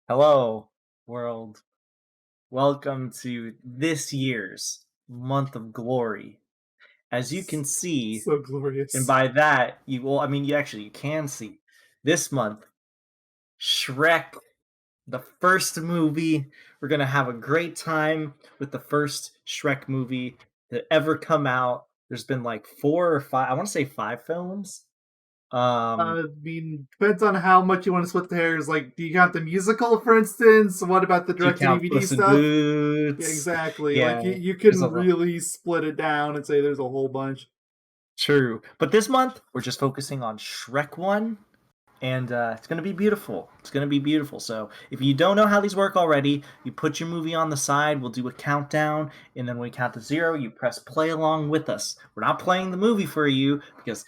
Hello, world. Welcome to this year's month of glory. As you can see, So and glorious. by that, you can see this month, Shrek, the first movie. We're going to have a great time with the first Shrek movie to ever come out. There's been like four or five, I want to say five films. I mean, depends on how much you want to split the hairs. Like, do you count the musical, for instance? What about the Do you direct to count DVD Puss in stuff? Yeah, Boots? exactly. Like, Yeah, you there's can a lot. really split it down and say there's a whole bunch. True. But this month, we're just focusing on Shrek 1, and it's going to be beautiful. It's going to be beautiful. So if you don't know how these work already, you put your movie on the side, we'll do a countdown, and then when we count to 0, you press play along with us. We're not playing the movie for you, because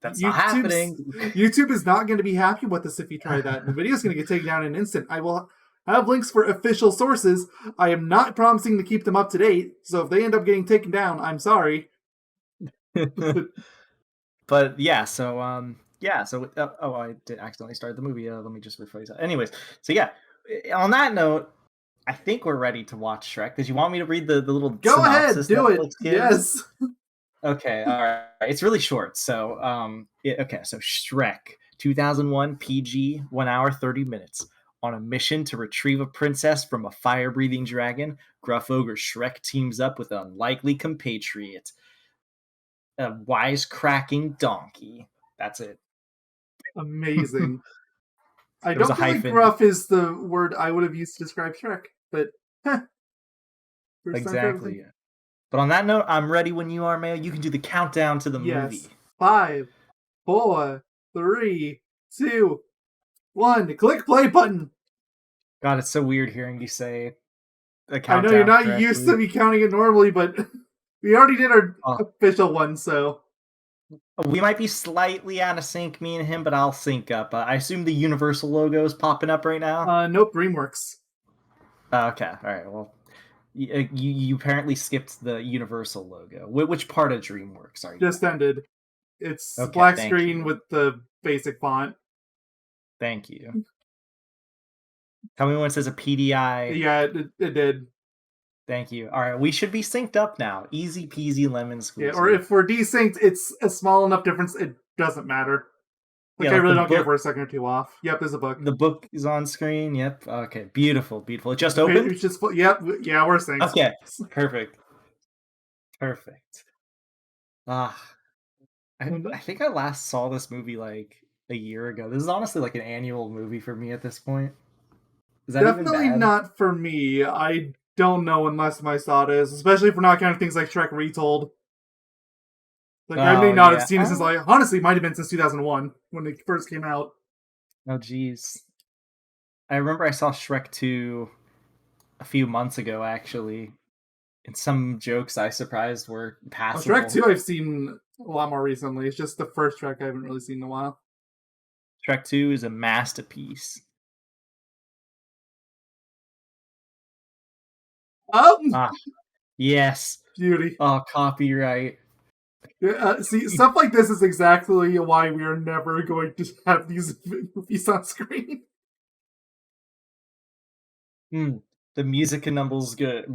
that's not YouTube's happening. YouTube is not going to be happy with this if you try that. The video's going to get taken down in an instant. I will have links for official sources. I am not promising to keep them up to date, so if they end up getting taken down, I'm sorry. But yeah, so I did accidentally start the movie. Let me just rephrase that. Anyways, so yeah, on that note, I think we're ready to watch Shrek. Did you want me to read the little Go ahead, synopsis do it. Netflix gives? Yes. Okay, all right. It's really short. So, so Shrek, 2001 PG, 1 hour 30 minutes. On a mission to retrieve a princess from a fire-breathing dragon, gruff ogre Shrek teams up with an unlikely compatriot, a wisecracking donkey. That's it. Amazing. I There was a don't feel like hyphen. gruff is the word I would have used to describe Shrek, but first time for everything. Exactly. But on that note, I'm ready when you are, Mayo. You can do the countdown to the Yes. movie. 5, 4, 3, 2, 1. Click play button. God, it's so weird hearing you say the I know you're countdown not used to correctly. me counting it normally, but we already did our Oh, official one, so. we might be slightly out of sync, me and him, but I'll sync up. I assume the Universal logo is popping up right now. Nope, Dreamworks. Okay, all right. Well, you apparently skipped the Universal logo. Which part of DreamWorks are you Just at? ended. It's Okay, black thank screen you, with the basic font. thank you. Tell me when it says a PDI. Yeah, it did. Thank you. All right, we should be synced up now. Easy peasy lemon Yeah, or squeezy. if we're desynced, it's a small enough difference, it doesn't matter. Yeah, Like, I like the really don't care if book. we're a second or two off. Yep, there's a book. The book is on screen. Yep. Okay. Beautiful. Beautiful. It just The page opened. is just yep, yeah, we're synced. Okay. Perfect. Perfect. Ah, I think I last saw this movie like a year ago. This is honestly like an annual movie for me at this point. Is that even Definitely bad? not for me. I don't know when last time I saw this, especially if we're not counting things like Shrek Retold. Like, I may Oh not have yeah. seen it since, like, honestly, it might have been since 2001 when it first came out. Oh jeez. I remember I saw Shrek 2 a few months ago actually, and some jokes I surprised were Shrek passable. 2 I've seen a lot more recently. It's just the first Shrek I haven't really seen in a while. Shrek 2 is a masterpiece. Oh, Ah, yes. beauty. Oh, copyright. See, stuff like this is exactly why we are never going to have these movies on screen. Mm, the music and numbers good.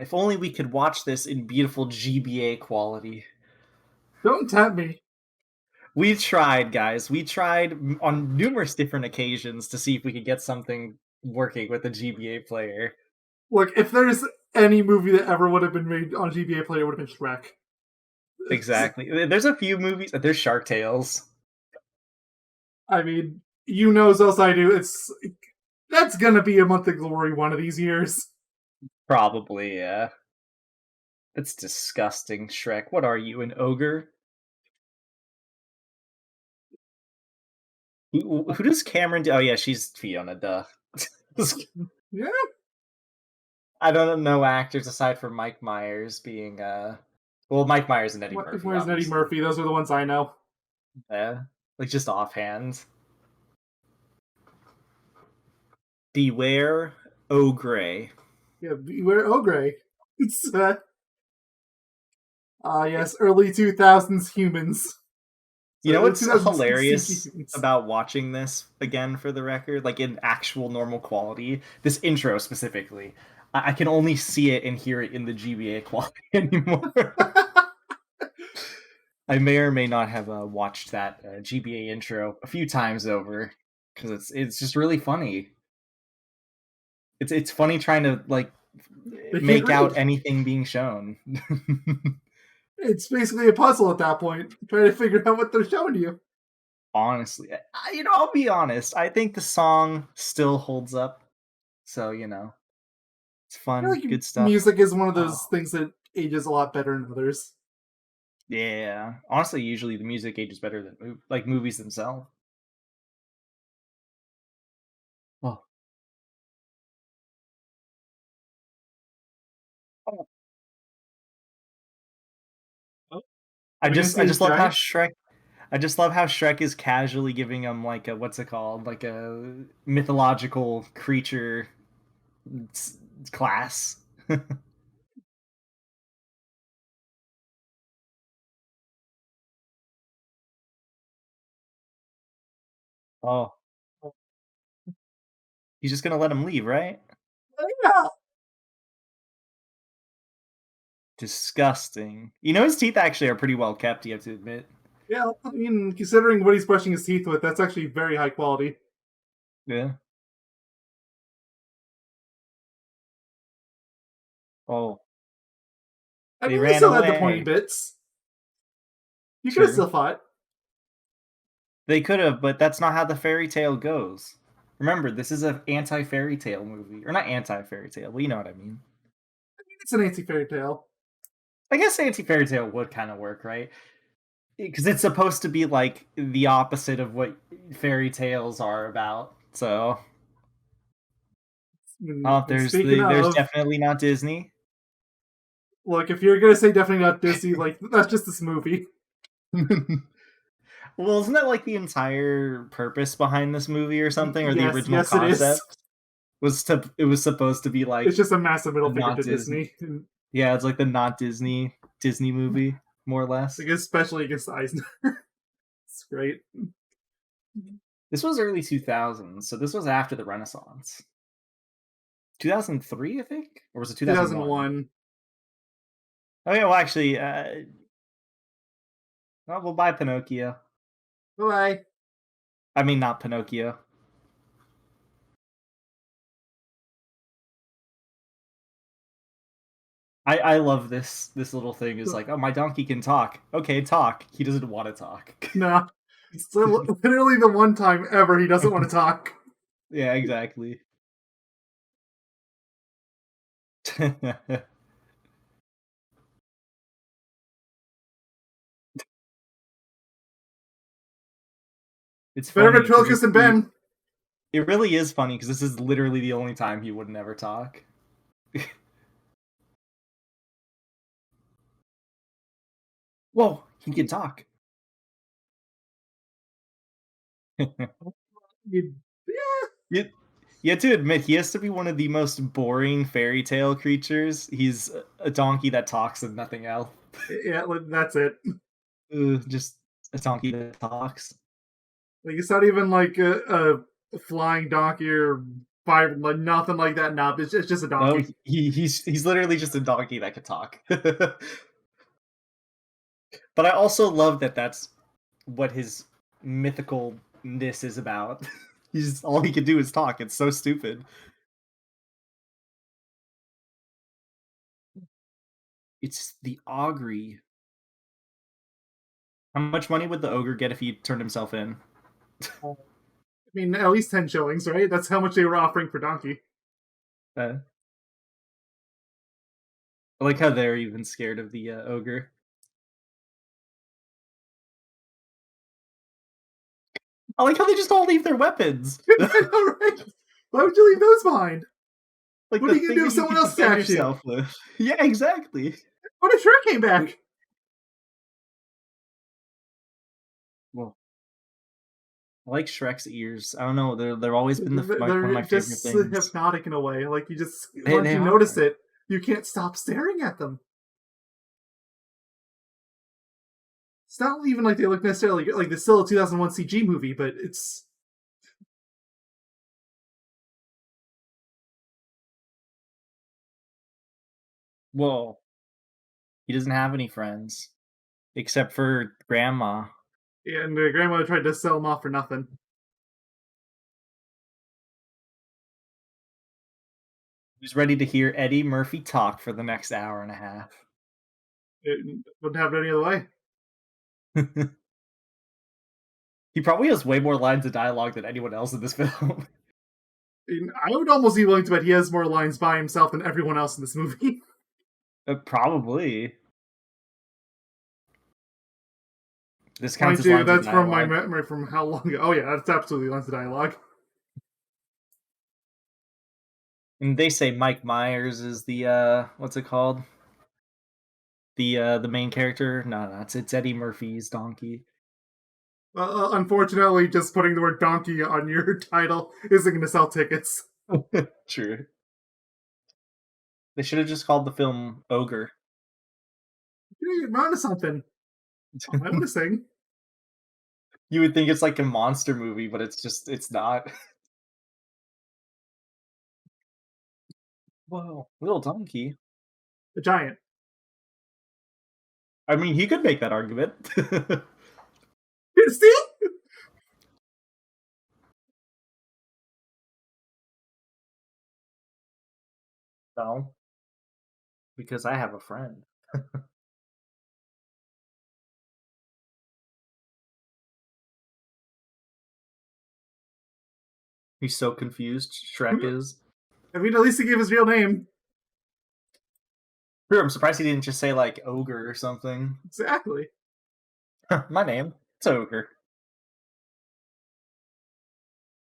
If only we could watch this in beautiful GBA quality. Don't tempt me. We tried, guys. We tried on numerous different occasions to see if we could get something working with the GBA player. Look, if there's any movie that ever would have been made on a GBA player, it would have been Shrek. Exactly. There's a few movies. There's Shark Tales. I mean, you know as well as I do, that's gonna be a month of glory one of these years. Probably, yeah. That's disgusting, Shrek. What are you, an ogre? Who does Cameron do? Oh, yeah, she's Fiona, duh. Yeah, I don't know actors aside from Mike Myers being well, Mike Myers and Eddie Murphy, where's Eddie obviously. Murphy? Those are the ones I know. Yeah. Like just offhand. Beware Ogre. Yeah, Beware Ogre. It's yes, early 2000s humans. You So know it was what's 2016 hilarious games. about watching this again for the record, like in actual normal quality? This intro specifically. I can only see it and hear it in the GBA quality anymore. I may or may not have watched that GBA intro a few times over because it's just really funny. It's funny trying to like They can't make out read. anything being shown. It's basically a puzzle at that point, trying to figure out what they're showing you. Honestly, I'll be honest. I think the song still holds up. So it's I feel fun, like good stuff. music is one of Oh those things that ages a lot better than others. yeah, honestly, usually the music ages better than like movies themselves. Oh, oh. Oh, I are we gonna just I see his just love how giant? Shrek. I just love how Shrek is casually giving him like a what's it called, like a mythological creature s- class. Oh, he's just gonna let him leave, right? Yeah, Disgusting. His teeth actually are pretty well kept. You have to admit. yeah. I mean, considering what he's brushing his teeth with, that's actually very high quality. Yeah. Oh, I they mean, they ran still had the pointy away. bits. You could have True. still fought. They could have, but that's not how the fairy tale goes. Remember, this is an anti fairy tale movie, or not anti fairy tale, but you know what I mean. It's an anti fairy tale. I guess anti fairy tale would kind of work, right? Because it's supposed to be like the opposite of what fairy tales are about. So, oh, And speaking there's of, definitely not Disney. look, if you're gonna say definitely not Disney, like that's just this movie. Well, isn't that like the entire purpose behind this movie or something, or the Yes, original yes, it is. concept? It was supposed to be It's like just a massive a middle finger not to Disney. Disney, Yeah, it's like the not Disney movie, more or less. like especially against Eisner. It's great. This was early 2000s, so this was after the Renaissance. 2003, I think, or was it 2001? 2001. Oh yeah, well actually, well, we'll buy Pinocchio. Bye. I mean, not Pinocchio. I love this little thing. Is like, oh, my donkey can talk. Okay, talk. He doesn't want to talk. No, it's literally the one time ever he doesn't want to talk. Yeah, exactly. It's Better funny because ventriloquist than Ben. it really is funny because this is literally the only time he would never talk. Whoa, he can talk. You, you, you have to admit, he has to be one of the most boring fairy tale creatures. He's a donkey that talks and nothing else. yeah, that's it. Just a donkey that talks. Like it's not even like a flying donkey or fire, like nothing like that. No, it's just a No, donkey. he's literally just a donkey that could talk. But I also love that that's what his mythicalness is about. He's all he can do is talk. It's so stupid. It's the augury. How much money would the ogre get if he turned himself in? I mean, at least 10 shillings, right? That's how much they were offering for donkey. Uh, I like how they're even scared of the ogre. I like how they just all leave their weapons. I know, right? Why would you leave those behind? Like What are the you gonna thing do that if you someone could else defend attacks you? yourself with. Yeah, exactly. What if Shrek came back? Well, I like Shrek's ears. I don't know. They've always been one of They're my favorite just things. hypnotic in a way. Like you just once They you notice are. it, you can't stop staring at them. It's not even like they look necessarily good. Like, it's still a 2001 CG movie, but it's. Well, he doesn't have any friends except for grandma. And the grandmother tried to sell him off for nothing. Who's ready to hear Eddie Murphy talk for the next hour and a half? It wouldn't happen any other way. He probably has way more lines of dialogue than anyone else in this film. And I would almost be willing to bet he has more lines by himself than everyone else in this movie. Probably. This counts Mind as you, lines of that's from my dialogue. memory from how long ago. Oh, yeah, that's absolutely lines of dialogue. And they say Mike Myers is the what's it called? The main character? No, it's Eddie Murphy's donkey. Unfortunately, just putting the word donkey on your title isn't going to sell tickets. True. They should have just called the film Ogre. You're onto something. I want to sing. You would think it's like a monster movie, but it's not. Whoa, little donkey. A giant. I mean, he could make that argument. See? No, because I have a friend. He's so confused. Shrek is. I mean, at least he gave his real name. Sure, I'm surprised he didn't just say like ogre or something. Exactly. My name, it's Ogre.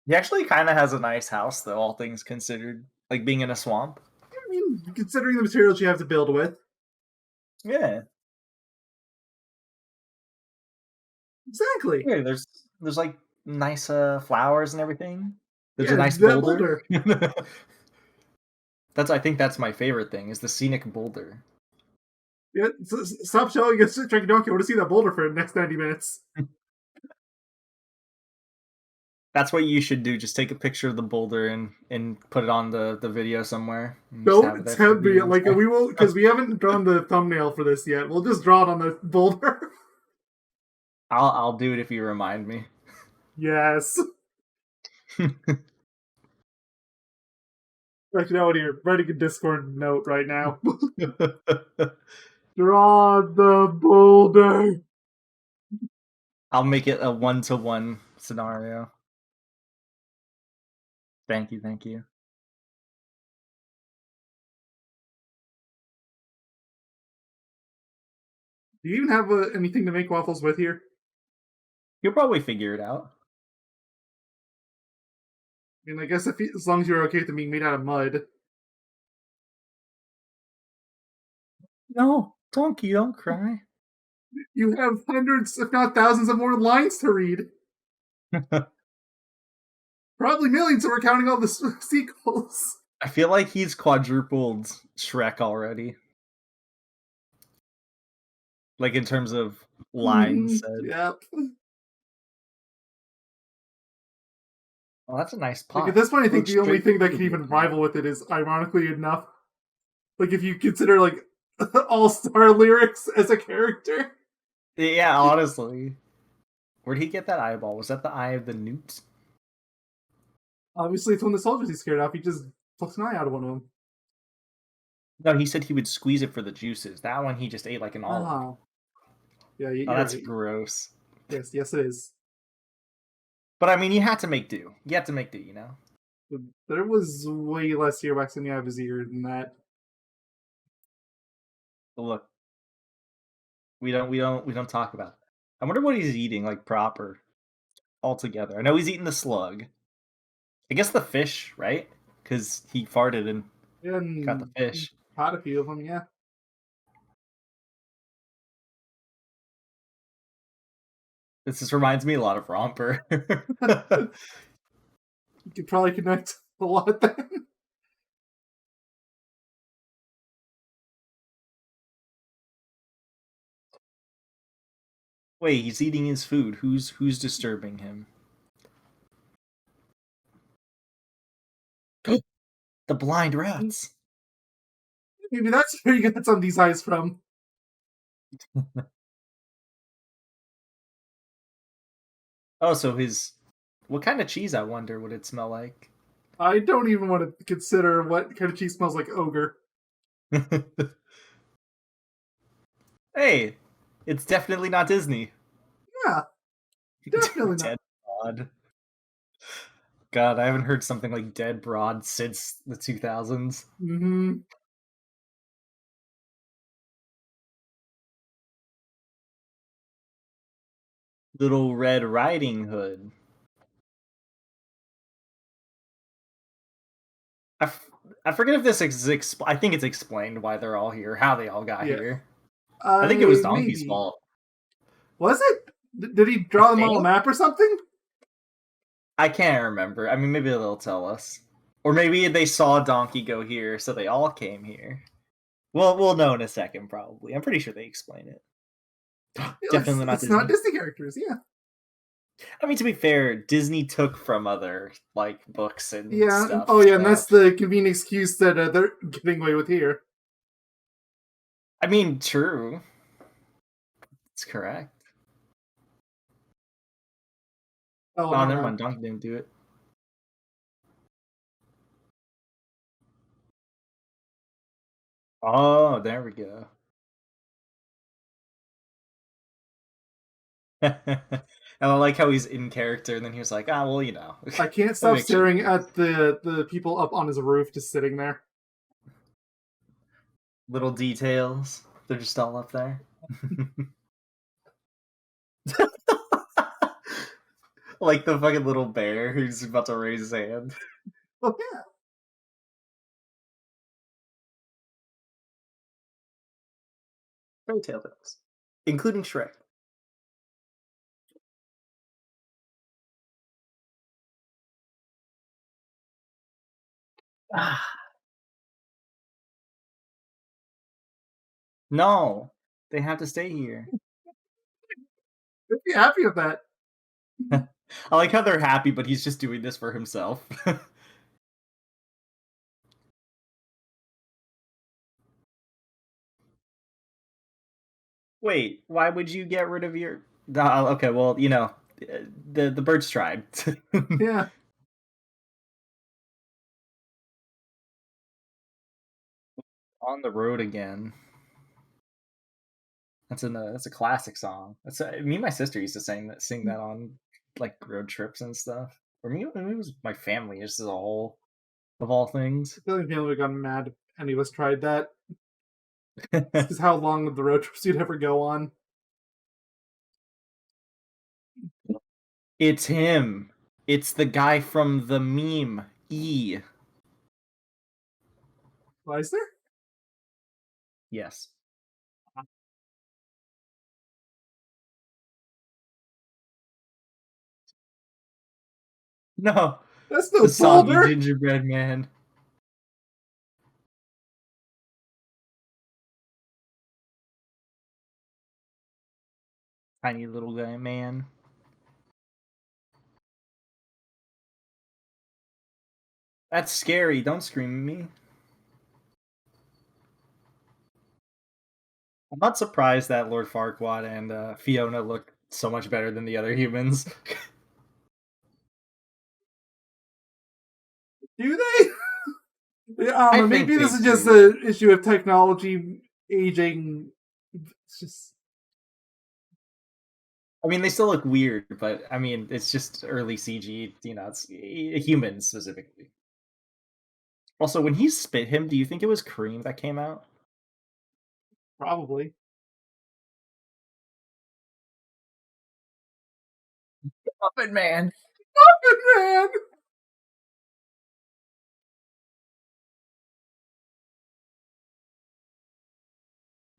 He actually kind of has a nice house, though, all things considered. Like being in a swamp. I mean, considering the materials you have to build with. Yeah, Exactly. yeah. There's like nice flowers and everything. There's a Yeah, nice that boulder. boulder. I think that's my favorite thing is the scenic boulder. Yeah, stop showing us Shrek Donkey. I want to see that boulder for the next 90 minutes. That's what you should do. Just take a picture of the boulder and put it on the video somewhere. And just have it Don't there for tempt me. viewing. Like, we will, because we haven't drawn the thumbnail for this yet. We'll just draw it on the boulder. I'll do it if you remind me. Yes. Actually, now here, writing a Discord note right now. Draw the boulder. I'll make it a 1-to-1 scenario. Thank you, thank you. Do you even have anything to make waffles with here? You'll probably figure it out. I mean, I guess as long as you're okay with them being made out of mud. No, donkey, don't cry. You have hundreds, if not thousands, of more lines to read. Probably millions if we're counting all the sequels. I feel like he's quadrupled Shrek already. Like in terms of lines said. Yep. Oh, that's a nice Like, at pot. this point, I think Looks the only straight thing that through can even me. rival with it is, ironically enough, like, if you consider, like, all-star lyrics as a character. Yeah, honestly. Where'd he get that eyeball? Was that the eye of the newt? Obviously, it's when the soldiers he's scared off, he just plucks an eye out of one of them. No, he said he would squeeze it for the juices. That one he just ate like an olive. Oh. Yeah, Oh, you're that's right. gross. Yes, it is. But I mean, you had to make do. You had to make do, you know? But there was way less earwax in the eye of his ear than that. But look, we don't talk about that. I wonder what he's eating, like proper, altogether. I know he's eating the slug. I guess the fish, right? Because he farted and got the And fish. caught a few of them, yeah. This just reminds me a lot of Romper. You could probably connect a lot then. Wait, he's eating his food. Who's disturbing him? The blind rats. Maybe that's where you get some of these eyes from. Oh, so his what kind of cheese, I wonder, would it smell like? I don't even want to consider what kind of cheese smells like ogre. Hey, it's definitely not Disney. Yeah, definitely not. Dead broad. God, I haven't heard something like dead broad since the 2000s. Mm-hmm. Little Red Riding Hood. I, f- I forget if this is. I think it's explained why they're all here, how they all got Yeah. here. I think it was Donkey's Maybe. fault. Was it? Did he I draw them all a think. map or something? I can't remember. I mean, maybe they'll tell us, or maybe they saw Donkey go here, so they all came here. Well, we'll know in a second, probably. I'm pretty sure they explain it. Definitely not It's not Disney. Disney characters, yeah. I mean, to be fair, Disney took from other like books and Yeah. stuff. Oh, yeah, and So that's the convenient excuse that they're getting away with here. I mean, true. It's correct. Oh, Oh, never never mind. mind. Donkey didn't do it. Oh, there we go. And I like how he's in character, and then he was like, "Ah, well, you know, I can't let me stop make sure." staring at the people up on his roof just sitting there. Little details. They're just all up there. Like the fucking little bear who's about to raise his hand. Oh, yeah. Fairy tale films, including Shrek. Ah, no, they have to stay here. I'd be happy with that. I like how they're happy, but he's just doing this for himself. Wait, why would you get rid of your? Okay, well, the birds tried. Yeah. On the road again. That's a classic song. Me and my sister used to sing that on like road trips and stuff. Or maybe it was my family just as a whole of all things. I feel like people would have gotten mad if any of us tried that. Because how long would the road trips you'd ever go on? It's him. It's the guy from the meme E. Why is there? Yes. No, That's no the soggy boulder. gingerbread man. Tiny little guy man. That's scary. Don't scream at me. I'm not surprised that Lord Farquaad and Fiona look so much better than the other humans. Do they? I don't I know. think Maybe they this is just do. an issue of technology aging. It's just I mean, they still look weird, but I mean, it's just early CG. It's humans specifically. Also, when he spit him, do you think it was cream that came out? probably. Muffin Man. Muffin Man!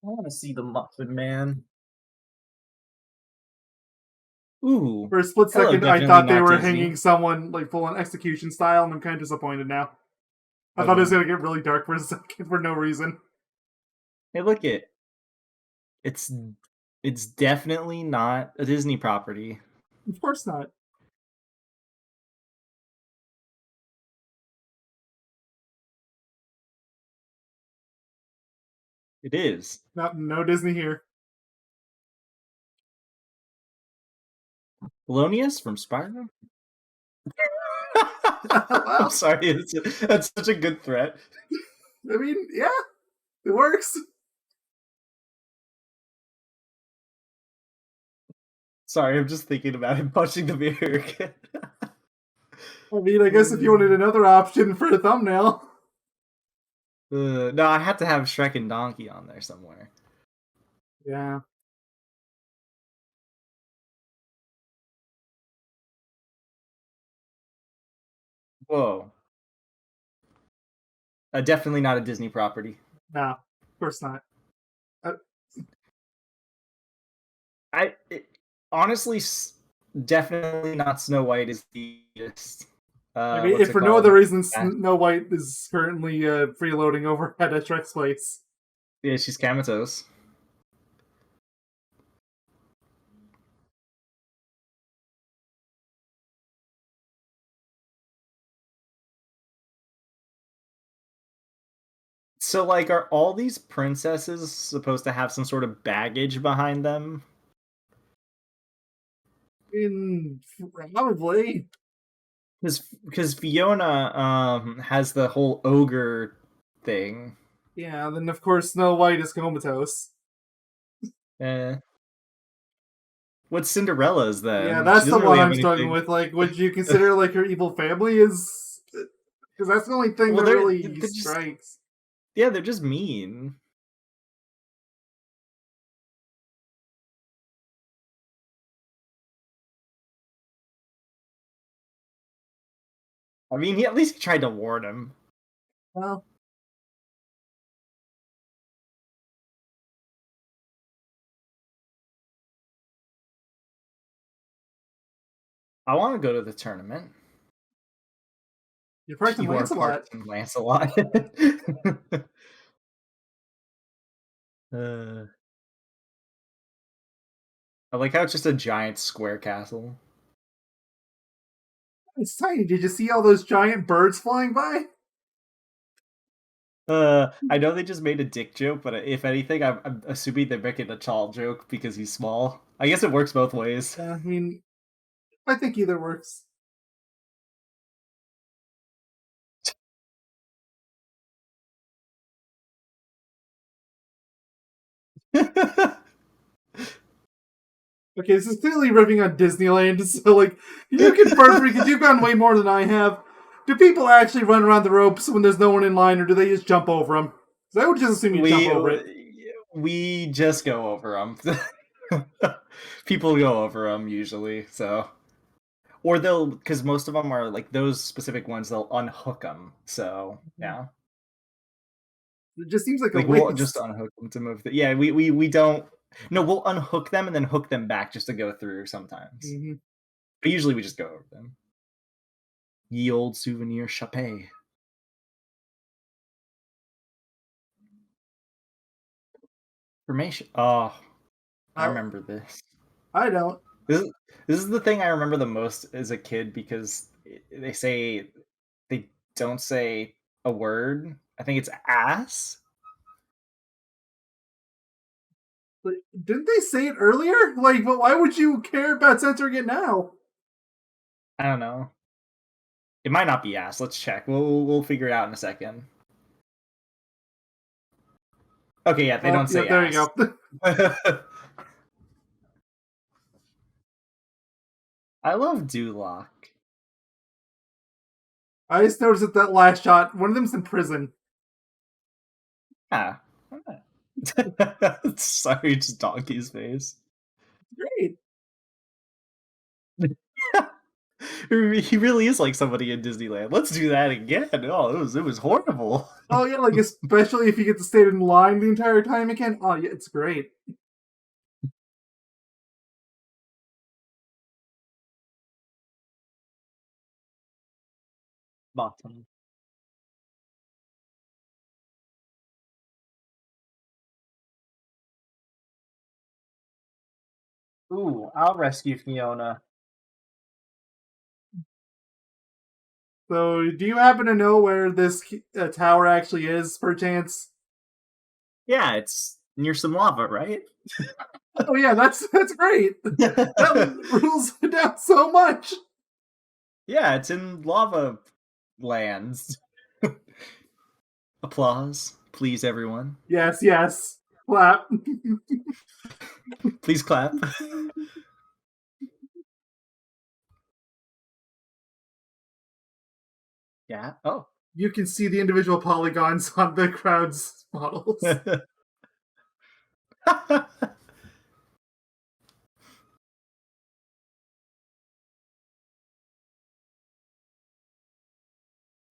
I want to see the Muffin Man. Ooh, For a split hello, second, I definitely thought they not were Disney. hanging someone like full on execution style, and I'm kind of disappointed now. I Oh thought it was no! gonna get really dark for a second for no reason. Hey, look it. It's It's definitely not a Disney property. Of course not. It is. No Disney here. Polonius from Spider-Man? I'm Well, sorry, that's such a good threat. I mean, yeah, it works. Sorry, I'm just thinking about him punching the mirror again. I mean, I guess if you wanted another option for a thumbnail. No, I had to have Shrek and Donkey on there somewhere. Yeah. Whoa. Definitely not a Disney property. No, of course not. Uh, I honestly definitely not Snow White is the I mean, what's if it for no other called? reason, Yeah, Snow White is currently freeloading over at a Shrek's place. yeah, she's Comatose. So like are all these princesses supposed to have some sort of baggage behind them? In probably, Because Fiona has the whole ogre thing. yeah. Then of course Snow White is comatose. Eh. What's Cinderella's Yeah, then? She that's the doesn't one really have I'm struggling anything. with. Like, would you consider like her evil family is? Because that's the only thing Well, that really they're just strikes. yeah, they're just mean. I mean, he at least tried to warn him. Well, I want to go to the tournament. you're part of You are Lancelot. Parson Lancelot. uh, I like how it's just a giant square castle. It's tiny. Did you see all those giant birds flying by? I know they just made a dick joke, but if anything, I'm assuming they're making a tall joke because he's small. I guess it works both ways. I mean, I think either works. Okay, this is clearly ripping on Disneyland. So, like, can you confirm for me? Because you've gone way more than I have. Do people actually run around the ropes when there's no one in line, or do they just jump over them? Because I would just assume you jump we over it. we just go over them. People go over them usually, so or they'll because most of them are like those specific ones. They'll unhook them. So yeah, It just seems like a like we'll just waste. unhook them to move. Yeah, we don't. No, we'll unhook them and then hook them back just to go through sometimes. Mm-hmm. But usually we just go over them. Ye old souvenir chape. Formation. Oh, I I, remember this. I don't. This is this is the thing I remember the most as a kid because they say they don't say a word. I think it's ass. But didn't they say it earlier? Like, but why would you care about censoring it now? I don't know. It might not be ass. Let's check. We'll figure it out in a second. Okay, yeah, they Oh, don't yeah, say there you ass. go. I love Duloc. I just noticed that that last shot, one of them's in prison. Yeah. Sorry, just donkey's face. Great. He really is like somebody in Disneyland. Let's do that again. Oh, it was horrible. Oh yeah, like especially if you get to stay in line the entire time again. Oh yeah, it's great. Bottom. Ooh, I'll rescue Fiona. So, do you happen to know where this tower actually is, perchance? Yeah, it's near some lava, right? Oh yeah, that's great. That rules it down so much. Yeah, it's in lava lands. Applause, please, everyone. Yes, yes. Clap. Please clap. Yeah. Oh. You can see the individual polygons on the crowd's models.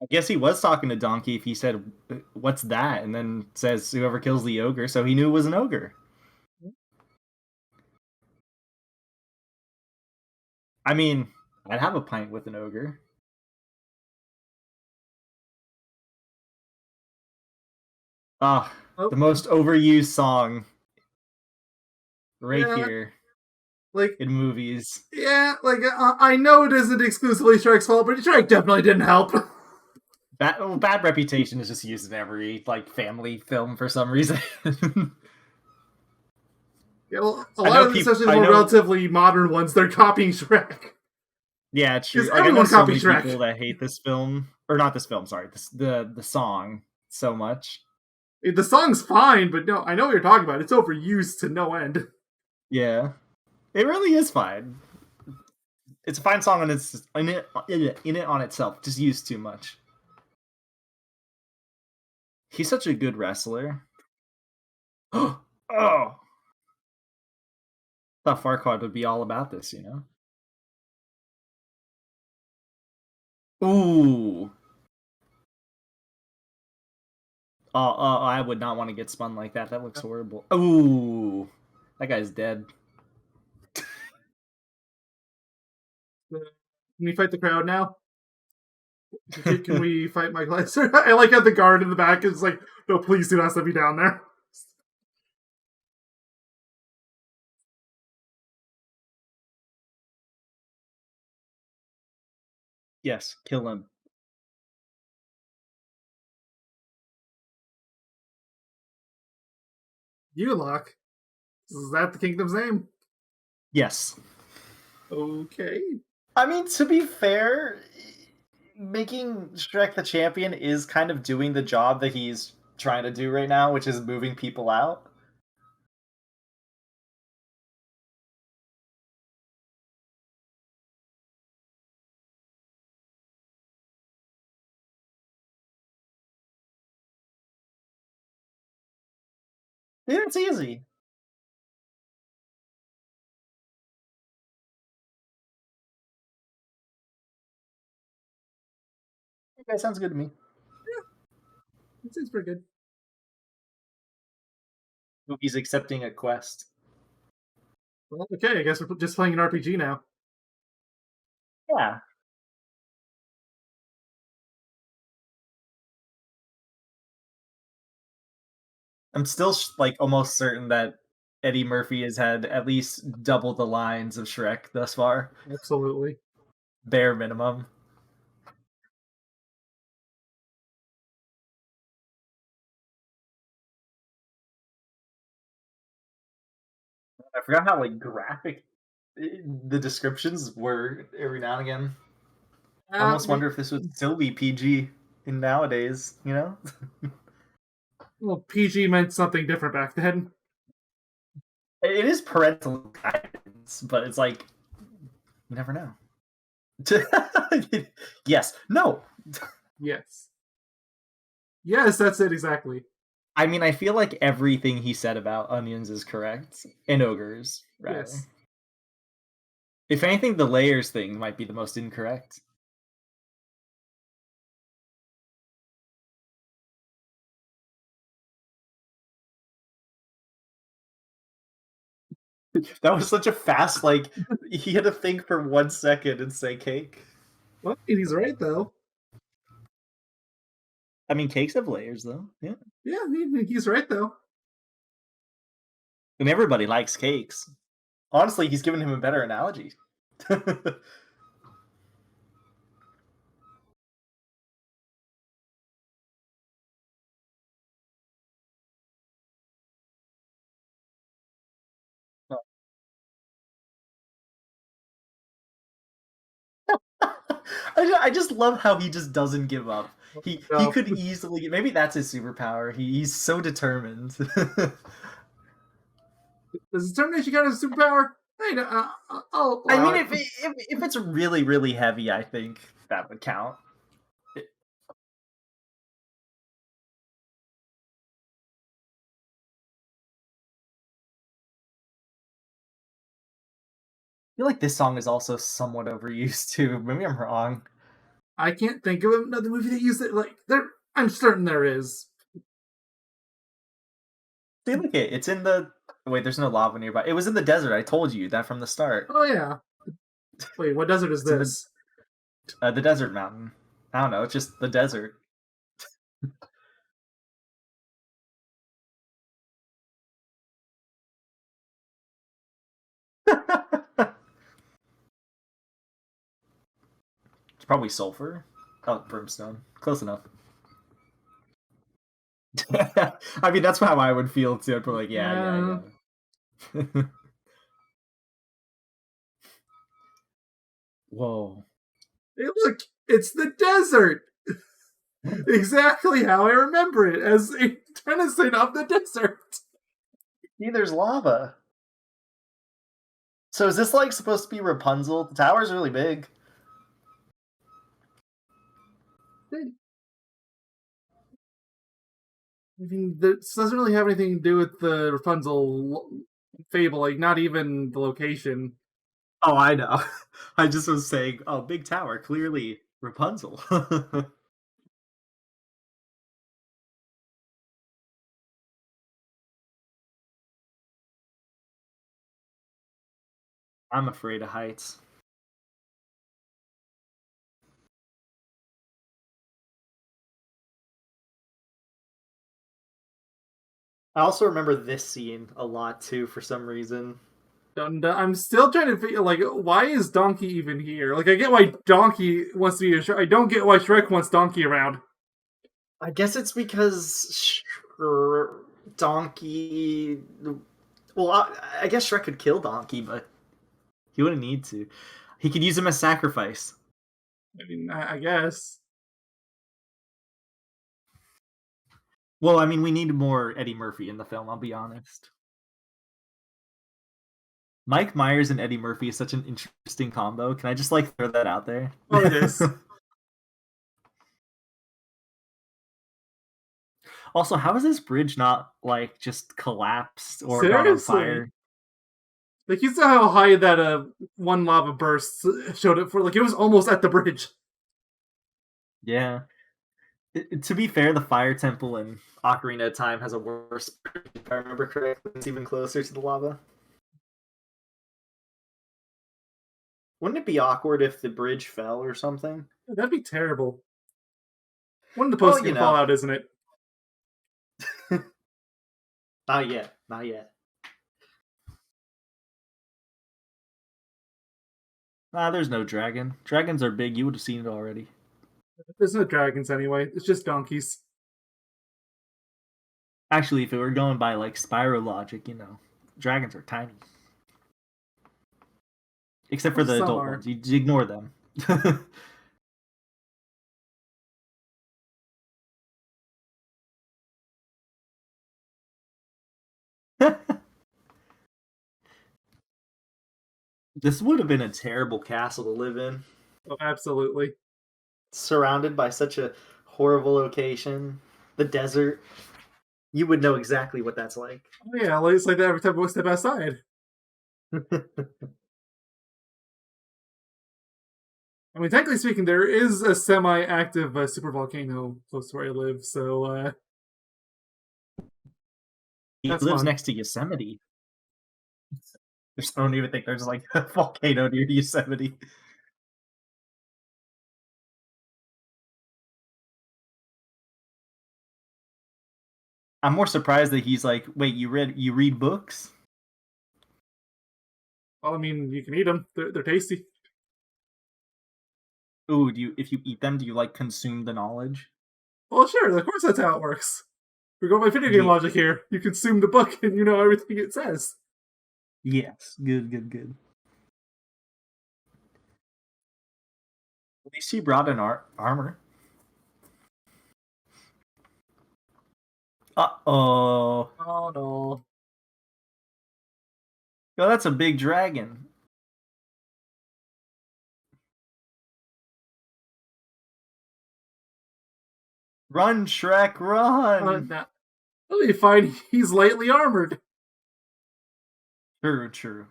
I guess he was talking to Donkey if he said, "What's that?" and then says, "Whoever kills the ogre." So he knew it was an ogre. I mean, I'd have a pint with an ogre. Ah, Oh, the most overused song right yeah, here like in movies. I know it isn't exclusively Shrek's fault, but Shrek definitely didn't help. Bad Reputation is just used in every like family film for some reason. Yeah, well, a I lot know of, people. especially the I more know. relatively modern ones, they're copying Shrek Yeah, true. because Like I know everyone so copies many Shrek. people that hate this film, or not this film. Sorry, the song so much. The song's fine, but no, I know what you're talking about. It's overused to no end. Yeah, it really is fine. It's a fine song and it's in it on itself. Just used too much. He's such a good wrestler. Oh, thought Farquaad would be all about this, you know. Ooh. I would not want to get spun like that. That looks horrible. Ooh. That guy's dead. Can we fight the crowd now? Can we fight Mike Lesser? I like how the guard in the back is like, no, please do not send me down there. Yes, kill him. Ulock. Is that the kingdom's name? Yes. Okay. I mean, to be fair, making Shrek the champion is kind of doing the job that he's trying to do right now, which is moving people out. Yeah, it's easy. Okay, sounds good to me. That seems pretty good. He's accepting a quest. Well, okay, I guess we're just playing an RPG now. Yeah. I'm still like almost certain that Eddie Murphy has had at least double the lines of Shrek thus far. Absolutely. Bare minimum. I forgot how like graphic the descriptions were every now and again. I almost But, wonder if this would still be PG in nowadays, you know? well, PG meant something different back then. It is parental guidance, but it's like you never know. Yes. No. Yes. Yes, that's it exactly. I mean, I feel like everything he said about onions is correct. And ogres, rather. Yes. If anything, the layers thing might be the most incorrect. That was such a fast, like, he had to think for 1 second and say cake. Well, he's right though. I mean, cakes have layers, though. Yeah. Yeah, he's right though. And everybody likes cakes. Honestly, he's given him a better analogy. I just love how he just doesn't give up. He No. could easily, maybe that's his superpower. He's so determined. Does determination count as a superpower? Hey, I'll I allow mean, it. if it's really really heavy, I think that would count. I feel like this song is also somewhat overused too. Maybe I'm wrong. I can't think of another movie that used it. Like there, I'm certain there is. See, look it. It's in the wait. There's no lava nearby. It was in the desert. I told you that from the start. Oh yeah. Wait, what desert is It's in this? the desert mountain. I don't know. It's just the desert. It's probably sulfur. Oh, brimstone. Close enough. I mean, that's how I would feel too. I'd be like, yeah, Yeah. yeah, yeah. Whoa. Hey, look, it's the desert. Exactly how I remember it as a tennyson of the desert. See, there's lava. So is this like supposed to be Rapunzel? The tower's really big. I mean, this doesn't really have anything to do with the Rapunzel fable. Like, not even the location. Oh, I know. I just was saying, oh, big tower, clearly Rapunzel. I'm afraid of heights. I also remember this scene a lot too for some reason. And I'm still trying to figure, like, why is Donkey even here? Like, I get why Donkey wants to be a Shrek. I don't get why Shrek wants Donkey around. I guess it's because Donkey. Well, I guess Shrek could kill Donkey, but he wouldn't need to. He could use him as sacrifice. I mean, I guess. Well, I mean, we need more Eddie Murphy in the film, I'll be honest. Mike Myers and Eddie Murphy is such an interesting combo. Can I just like throw that out there? Oh, it is. Also, how is this bridge not like just collapsed or caught on Seriously. fire? Like, you saw how high that one lava burst showed it for. Like, it was almost at the bridge. Yeah. To be fair, the Fire Temple in Ocarina of Time has a worse bridge, if I remember correctly. It's even closer to the lava. Wouldn't it be awkward if the bridge fell or something? That'd be terrible. One of the posts Well, is gonna fall out, isn't it? not yet. Not yet. Ah, there's no dragon. Dragons are big. You would have seen it already. There's no dragons anyway. It's just donkeys. Actually, if it were going by like Spyro logic, dragons are tiny. Except for Well, the some adult are. ones. You ignore them. This would have been a terrible castle to live in. Oh, absolutely. Surrounded by such a horrible location. The desert. You would know exactly what that's like. Oh, yeah, it's like that every time we step outside. I mean, technically speaking, there is a semi-active super volcano close to where I live, so He that's lives fun. next to Yosemite. I don't even think there's like a volcano near Yosemite. I'm more surprised that he's like, wait, you read books? Well, I mean, you can eat them. They're tasty. Ooh, if you eat them, do you like consume the knowledge? Well, sure. Of course, that's how it works. We're going by video game Yeah. logic here. You consume the book, and you know everything it says. Yes. Good. Good. Good. At least he brought an armor. Uh-oh. Oh no! Oh, that's a big dragon. Run, Shrek, run! Nah. Well, you find he's lightly armored. True, true.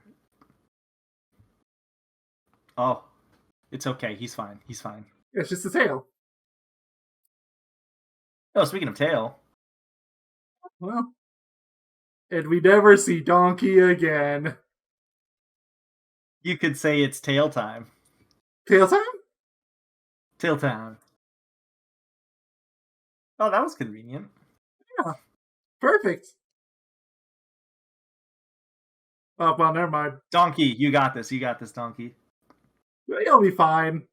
Oh, it's okay. He's fine. He's fine. It's just a tail. Oh, speaking of tail, Well, and we never see Donkey again. you could say it's tail time. Tail time? Tail time. Oh, that was convenient. Yeah, perfect. Oh, well, never mind. Donkey, you got this. You got this, Donkey. You'll be fine.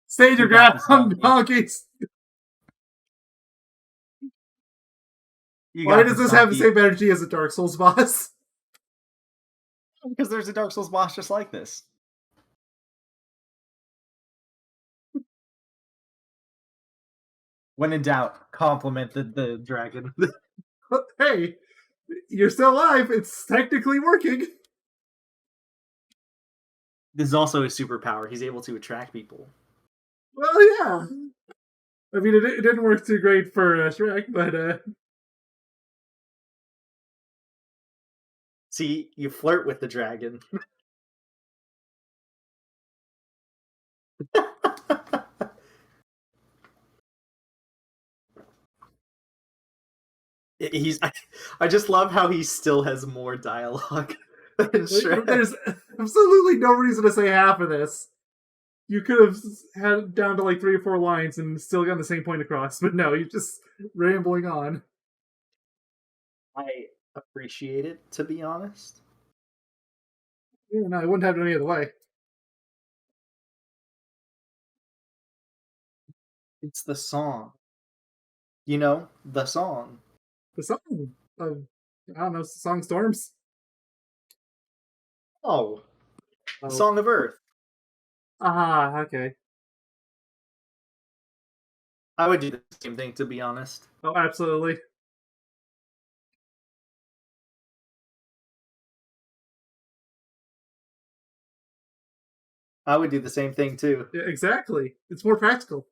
Stage your You got ground, this, Donkey. donkeys. You Why got does this, this have the Donkey. same energy as a Dark Souls boss? Because there's a Dark Souls boss just like this. When in doubt, compliment the dragon. But hey, you're still alive. It's technically working. This is also his superpower. He's able to attract people. Well, yeah. I mean, it didn't work too great for Shrek, but See, you flirt with the dragon. He's. I just love how he still has more dialogue than Shrek. there's absolutely no reason to say half of this. You could have had it down to like 3 or 4 lines and still gotten the same point across, but no, you're just rambling on. I appreciate it, to be honest. Yeah, no, I wouldn't have it any other way. It's the song. You know, the song. The song of, I don't know, Song Storms? Oh, the Oh. Song of Earth. Ah, okay. I would do the same thing, to be honest. Oh, absolutely. I would do the same thing too. Yeah, exactly. It's more practical.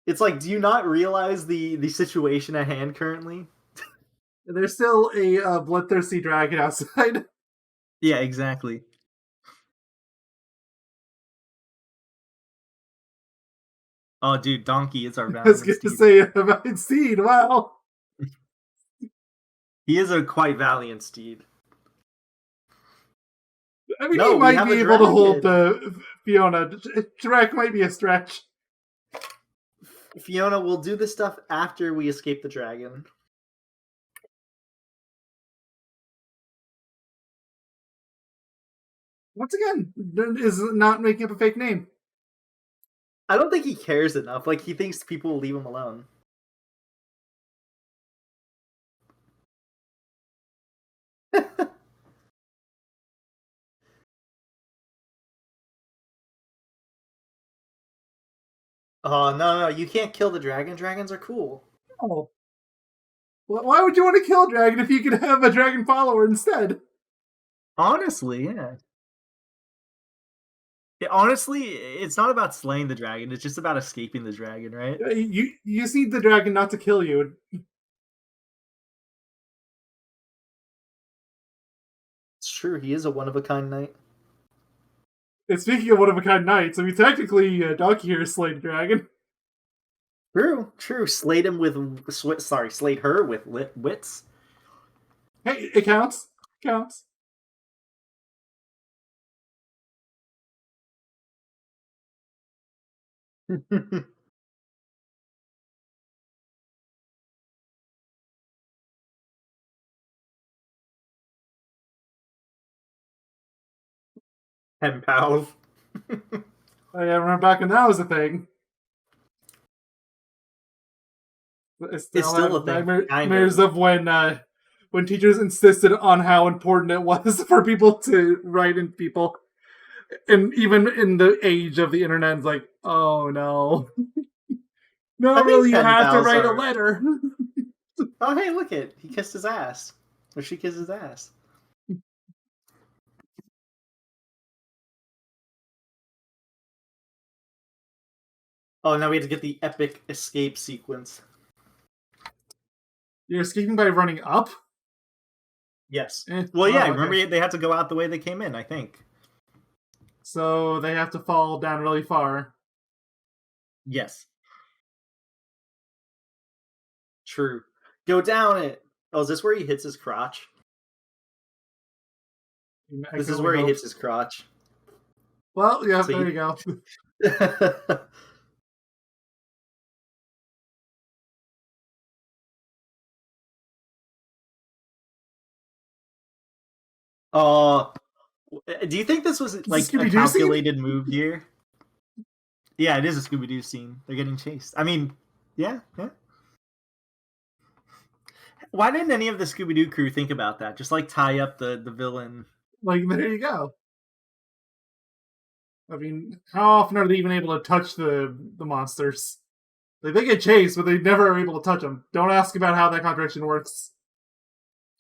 It's like, do you not realize the situation at hand currently? There's still a bloodthirsty dragon outside. Yeah, exactly. Oh, dude, Donkey is our I was valiant going to steed. say about Seed. Wow. He is a quite valiant steed. I mean, No, he we might have be a able to hold dragon. Fiona. Shrek might be a stretch. Fiona will do this stuff after we escape the dragon. Once again, is not making up a fake name. I don't think he cares enough. Like, he thinks people will leave him alone. Oh, no, you can't kill the dragon. Dragons are cool. Oh. Why would you want to kill a dragon if you could have a dragon follower instead? Honestly, yeah. Honestly, it's not about slaying the dragon. It's just about escaping the dragon, right? You just need the dragon not to kill you. It's true. He is a one-of-a-kind knight. And speaking of one of a kind knights, I mean, technically, Donkey here slayed a dragon. True. Slayed him with... slayed her with wits. Hey, it counts. Counts. Pen pals. I remember back when that was a thing. I It's still still have a thing, kind nightmares of. of when teachers insisted on how important it was for people to write in people, and even in the age of the internet, it's like, oh no, no, I really, think you pen have to pals write a are. letter. Oh, hey, look it. He kissed his ass. Or she kissed his ass. Oh, now we have to get the epic escape sequence. You're escaping by running up. Yes. Well, yeah, Wow, okay. remember they had to go out the way they came in, I think. So they have to fall down really far. Yes. True. Go down it. Oh, is this where he hits his crotch? I This can is only where he hope. hits his crotch. Well, yeah, So there he. you go. Oh, do you think this was Is this like a Scooby Doo scene? calculated move here? Yeah, it is a Scooby Doo scene. They're getting chased. I mean, yeah, yeah. Why didn't any of the Scooby Doo crew think about that? Just like tie up the villain. Like, there you go. I mean, how often are they even able to touch the monsters? Like, they get chased, but they never are able to touch them. Don't ask about how that contradiction works.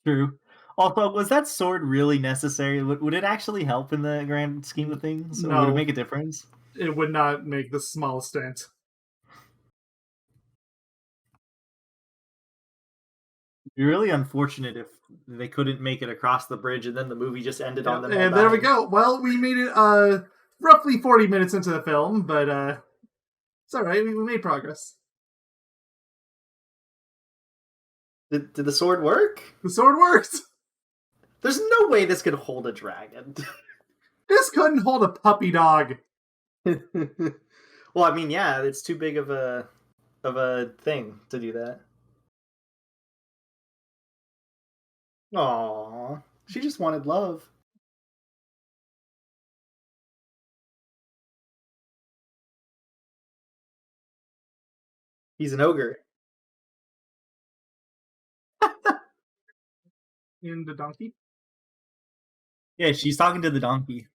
True. Also, was that sword really necessary? Would it actually help in the grand scheme of things, or would it No, make a difference? it would not make the smallest dent. It'd be really unfortunate if they couldn't make it across the bridge, and then the movie just ended Yeah, on them all and there we dying. go. Well, we made it roughly 40 minutes into the film, but it's all right. We made progress. Did the sword work? The sword worked. There's no way this could hold a dragon. This couldn't hold a puppy dog. Well, I mean, yeah, it's too big of a thing to do that. Aww, she just wanted love. He's an ogre. In the donkey. Yeah, she's talking to the donkey.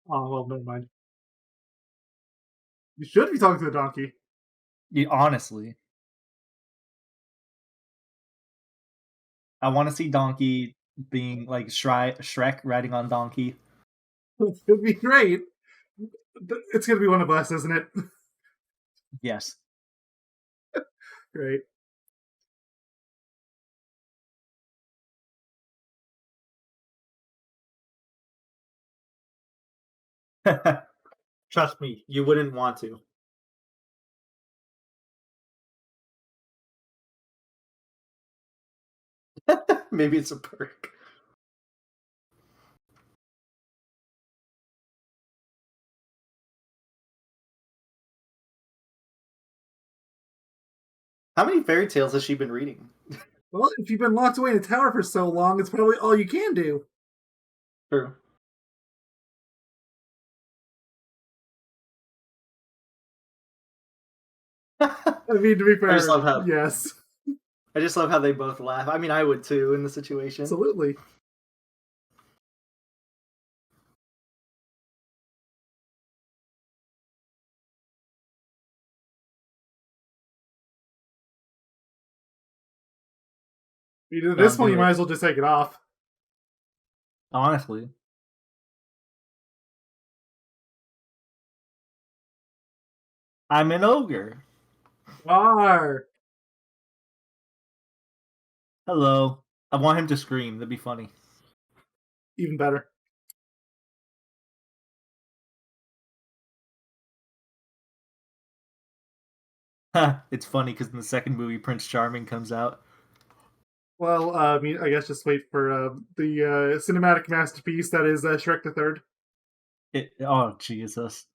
Oh well, never mind. You should be talking to the donkey. Yeah, honestly, I want to see Donkey being like Shrek riding on Donkey. It'd be great. It's gonna be one of us, isn't it? Yes. Great. Trust me, you wouldn't want to. Maybe it's a perk. How many fairy tales has she been reading? Well, if you've been locked away in a tower for so long, it's probably all you can do. True. I I mean, to be just fair, love how yes, I just love how they both laugh. I mean, I would too in the situation. absolutely. I mean, at this Don't point, do you might it. as well just take it off. Honestly, I'm an ogre. Arr! Hello. I want him to scream. That'd be funny. Even better. It's funny because in the second movie, Prince Charming comes out. Well, I mean, I guess just wait for the cinematic masterpiece that is Shrek the Third. Oh Jesus!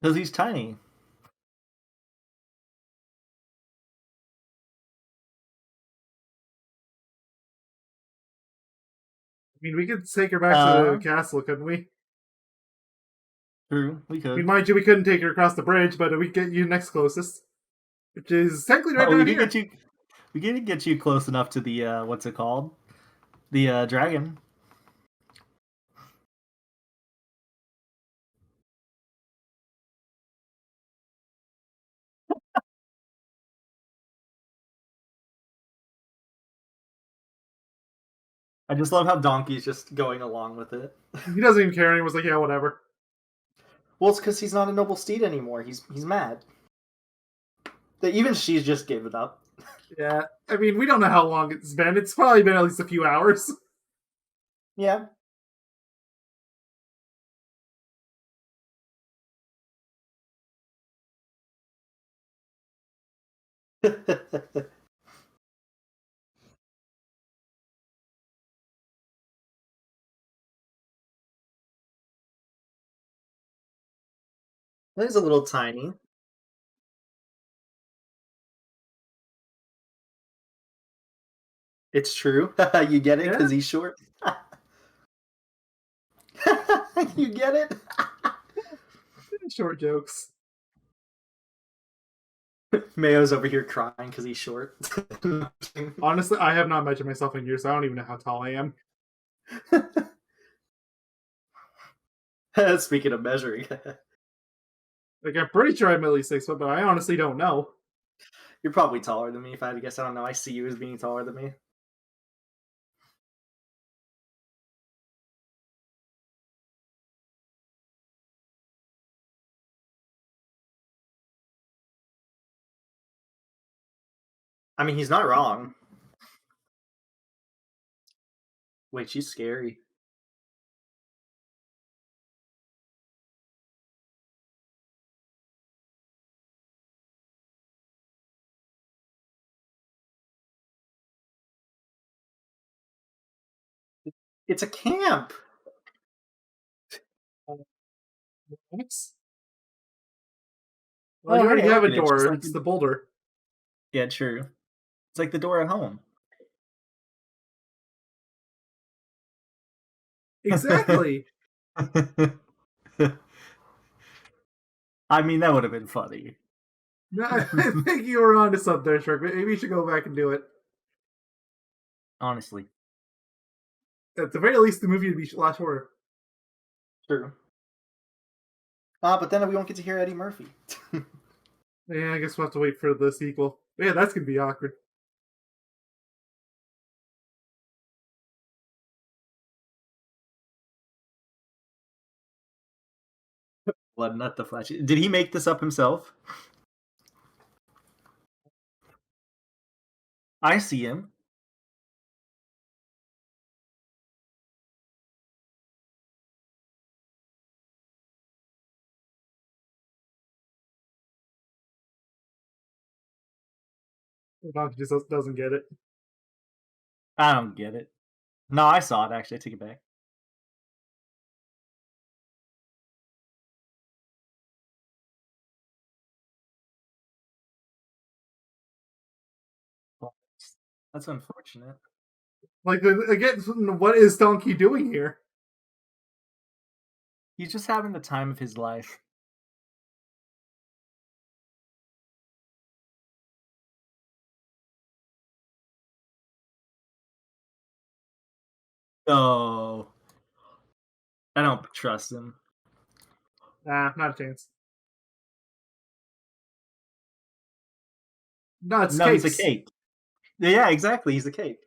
Because he's tiny. I mean, we could take her back to the Uh, castle, couldn't we? True, we I mean, could. mind you, we couldn't take her across the bridge, but we could get you next closest, which is technically right Oh, down here. we could get you close enough to the what's it called? The dragon. I just love how Donkey's just going along with it. He doesn't even care, and he was like, yeah, whatever. Well, it's because he's not a noble steed anymore. He's mad. Even she's just given up. Yeah, I mean, we don't know how long it's been. It's probably been at least a few hours. Yeah. He's a little tiny. It's true. You get it Yeah, because he's short. You get it. short jokes. Mayo's over here crying because he's short. Honestly, I have not measured myself in years, so I don't even know how tall I am. Speaking of measuring, Like, I'm pretty sure I'm at least 6 foot, but I honestly don't know. you're probably taller than me. If I had to guess, I don't know. I see you as being taller than me. I mean, he's not wrong. Wait, she's scary. It's a camp. What? Well, Oh, you already hey, have a orphanage, just door. like It's the boulder. yeah, true. It's like the door at home. Exactly. I mean, that would have been funny. No, I think you were onto something there, Shrek. Maybe you should go back and do it. Honestly, At the very least, the movie would be a lot shorter. true. But then we won't get to hear Eddie Murphy. Yeah, I guess we'll have to wait for the sequel. But yeah, that's gonna be awkward. Blood, not the flash. Did he make this up himself? I see him. Donkey just doesn't get it. I don't get it. No, I saw it actually. I take it back. Well, that's unfortunate. Like, again, what is Donkey doing here? He's just having the time of his life. Oh, I don't trust him. Nah, not a chance. No, it's No, he's a cakes. cake. Yeah, exactly. He's a cake.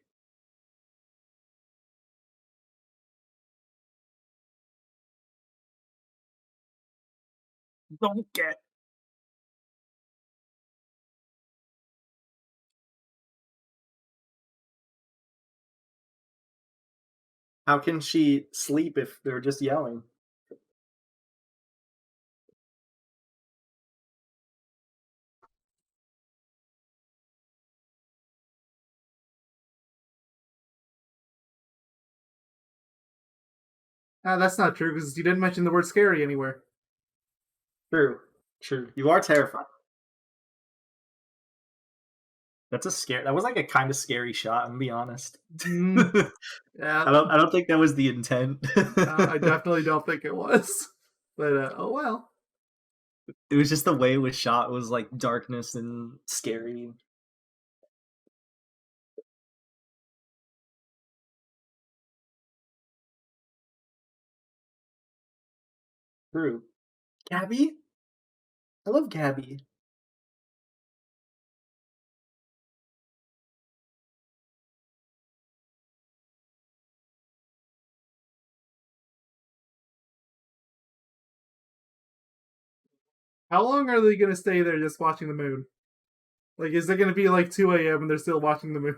Don't get. How can she sleep if they're just yelling? Ah, that's not true because you didn't mention the word scary anywhere. True. True. You are terrifying. That's a scare. That was like a kind of scary shot. I'm gonna be honest. Mm, I yeah, don't think that was the intent. I definitely don't think it was. But oh well. It was just the way it was shot was like darkness and scary. True. Gabby? I love Gabby. How long are they gonna stay there just watching the moon? Like, is it gonna be like 2 a.m. and they're still watching the moon?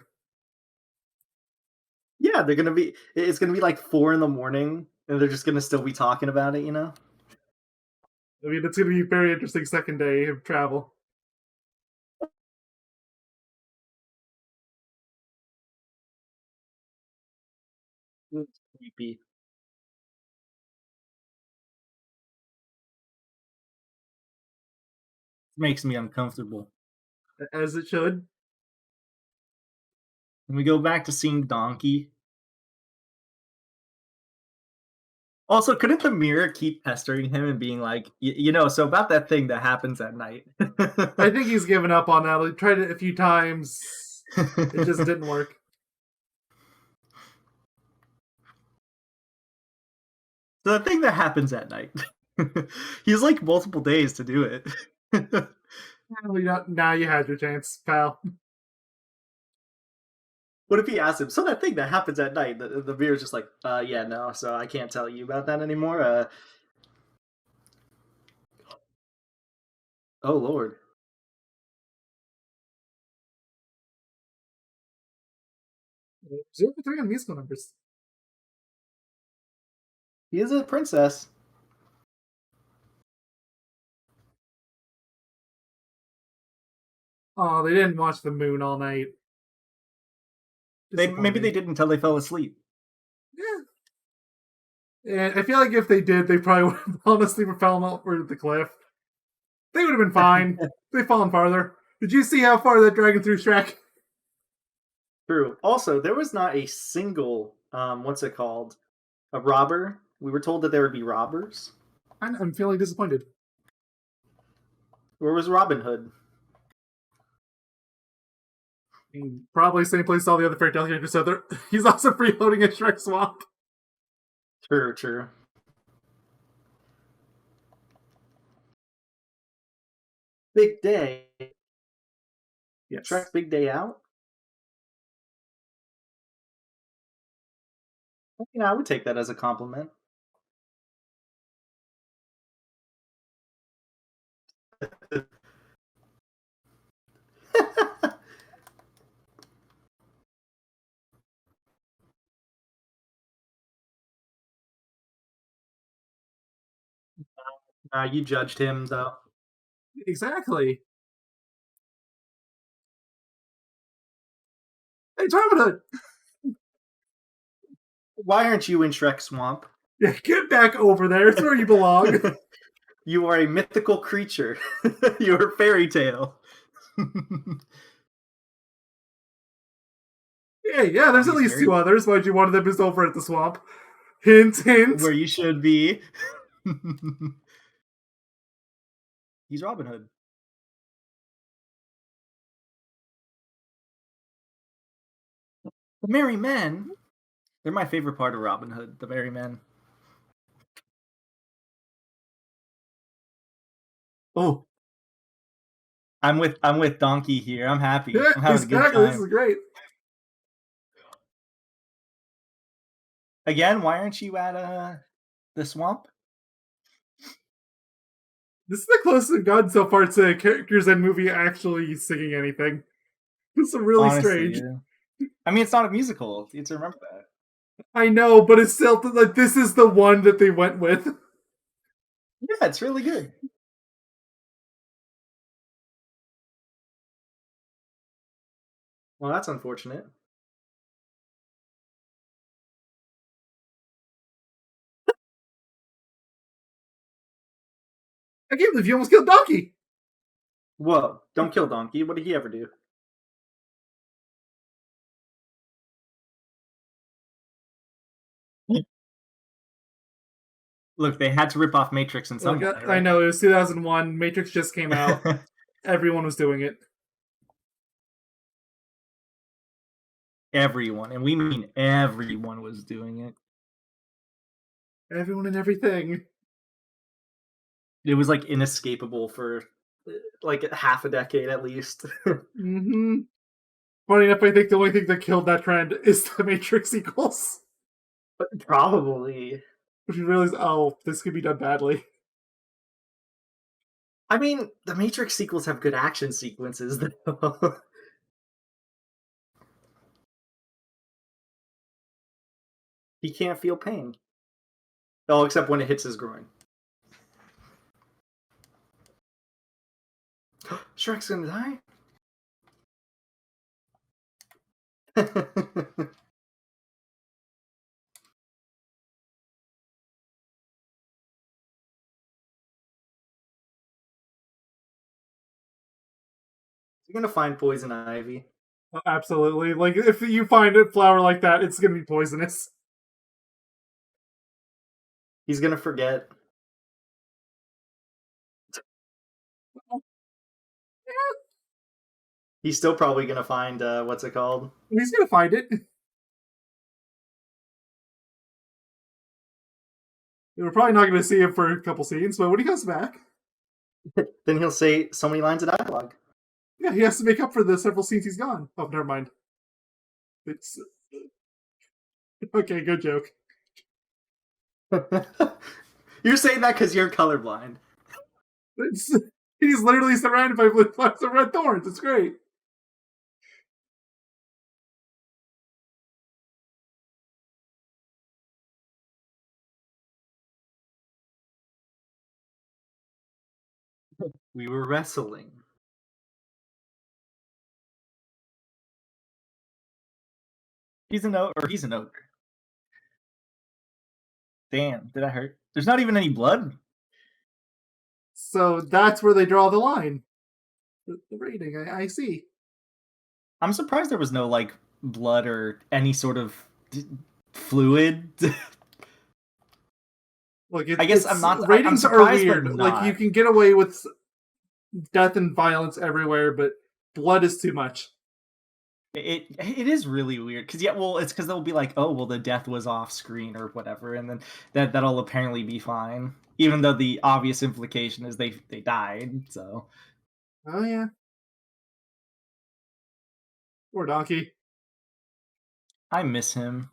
Yeah, they're gonna be. It's gonna be like 4 in the morning, and they're just gonna still be talking about it. I mean, it's gonna be a very interesting second day of travel. It's creepy. Makes me uncomfortable. As it should. And we go back to seeing Donkey. Also, couldn't the mirror keep pestering him and being like, so about that thing that happens at night. I think he's given up on that. He tried it a few times. It just didn't work. So the thing that happens at night. He's like multiple days to do it. Well, now you had your chance, pal. What if he asks him, so that thing that happens at night, the mirror's just like, yeah, no, so I can't tell you about that anymore. Oh Lord. 0 for 3 on musical numbers. He is a princess. Oh, they didn't watch the moon all night. Maybe they Disappointing. did until they fell asleep. Yeah. And I feel like if they did, they probably would have honestly fallen over the cliff. They would have been fine. They've fallen farther. Did you see how far that dragon threw Shrek? True. Also, there was not a single what's it called? A robber. We were told that there would be robbers. I'm feeling disappointed. Where was Robin Hood? Probably same place all the other fairy tale characters. So he's also freeloading at Shrek Swamp. True, true. Big day. Yes. Shrek's big day out. I would take that as a compliment. You judged him though. Exactly. Hey, Robin Hood! Why aren't you in Shrek Swamp? Yeah, get back over there. It's where you belong. You are a mythical creature. You're a fairy tale. Yeah, there's at He's least very 2 others. Why'd you one of them is over at the swamp? Hint, hint. where you should be. He's Robin Hood. The Merry Men. They're my favorite part of Robin Hood. The Merry Men. Oh, I'm with Donkey here. I'm happy. yeah, I'm having a good exactly. This time. is great. Again, why aren't you at the swamp? This is the closest I've gotten so far to characters in movie actually singing anything. This is really Honestly, strange. yeah. I mean, it's not a musical. You have to remember that. I know, but it's still like this is the one that they went with. Yeah, it's really good. Well, that's unfortunate. I can't believe you almost killed Donkey. Whoa! Don't kill Donkey. What did he ever do? Look, they had to rip off Matrix in some Like way, I right? know it was 2001. Matrix just came out. Everyone was doing it. Everyone, and we mean everyone, was doing it. Everyone and everything. It was like inescapable for like half a decade at least. Hmm. Funny enough, I think the only thing that killed that trend is the Matrix sequels. Probably. Which you realize, oh, this could be done badly. I mean, the Matrix sequels have good action sequences, though. He can't feel pain. Oh, except when it hits his groin. Shrek's gonna die? You're gonna find poison ivy. Absolutely. Like, if you find a flower like that, it's gonna be poisonous. He's gonna forget. He's still probably gonna find what's it called? He's gonna find it. We're probably not gonna see him for a couple scenes, but when he comes back, Then he'll say so many lines of dialogue. yeah, he has to make up for the several scenes he's gone. Oh, never mind. It's okay. Good joke. You're saying that because you're colorblind. It's, he's literally surrounded by blue flowers and red thorns. It's great. We were wrestling. He's an ogre. Damn, did I hurt? There's not even any blood. So that's where they draw the line. The rating, I see. I'm surprised there was no like blood or any sort of fluid. Look, I guess it's I'm ratings are surprised, but weird. Like you not. can get away with death and violence everywhere, but blood is too much. It is really weird because yeah, well, it's because they'll be like, oh, well, the death was off screen or whatever, and then that'll apparently be fine, even though the obvious implication is they died. So Oh yeah, poor donkey. I miss him.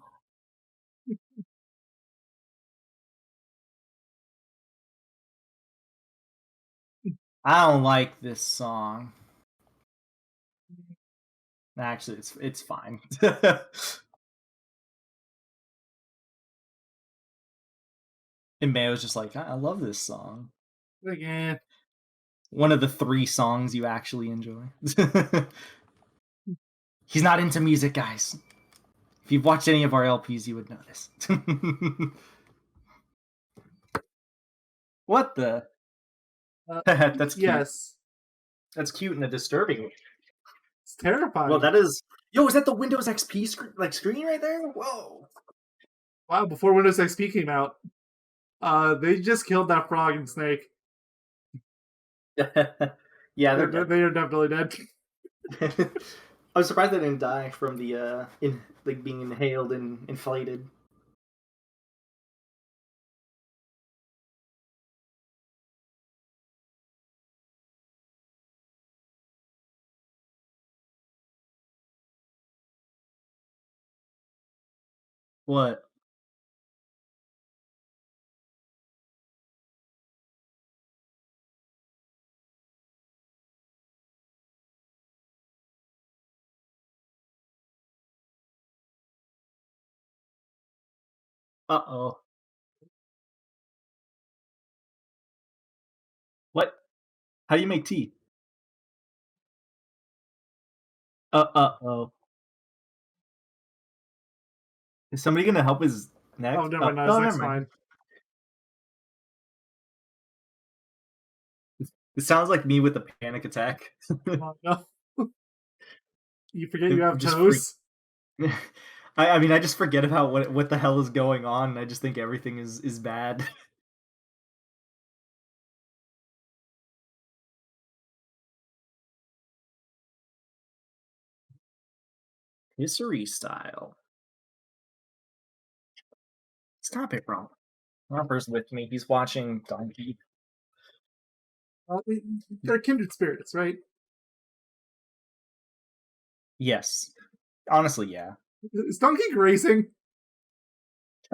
I don't like this song. Actually, it's fine. And Mayo's just like, I love this song. Again, One of the 3 songs you actually enjoy. He's not into music, guys. If you've watched any of our LPs, you would know this. What the? That's cute. yes, That's cute in a disturbing way. it's Well, terrifying. that is. Yo, is that the Windows XP screen right there? Whoa. Wow, before Windows XP came out, they just killed that frog and snake. Yeah, they're They dead. they are definitely dead. I was surprised they didn't die from the in like being inhaled and inflated. What? Uh-oh. What? How do you make tea? Uh-oh. Is somebody gonna help his Oh, neck? never Oh, mind. His oh, never next mind. fine. It sounds like me with a panic attack. Oh, no. You forget you have Just freak. toes. I mean, I just forget about what the hell is going on. I just think everything is bad. Hissery style. Stop it, bro. Romper's with me. He's watching Donkey. Well, they're kindred spirits, right? Yes. Honestly, yeah. Is Donkey racing?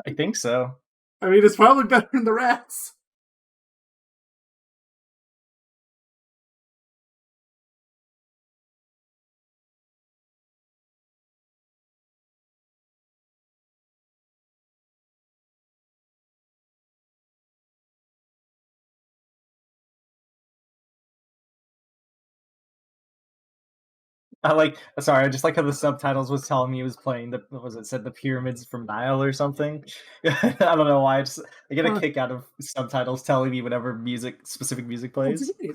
I think so. I mean, it's probably better than the rats. Sorry, I just like how the subtitles was telling me he was playing what was it said the pyramids from Nile or something. I don't know why. I get a Huh, kick out of subtitles telling me whenever specific music that's plays. great.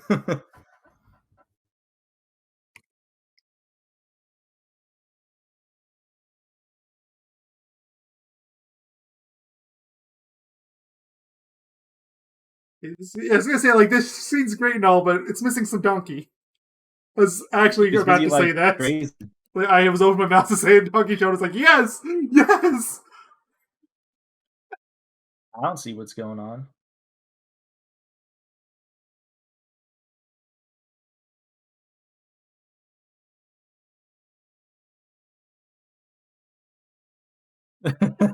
I was gonna say, like, this scene's great and all, but it's missing some donkey. I was actually He's about busy to say like that. crazy. Like, I was over my mouth to say it, Donkey Show. I was like, yes, yes. I don't see what's going on.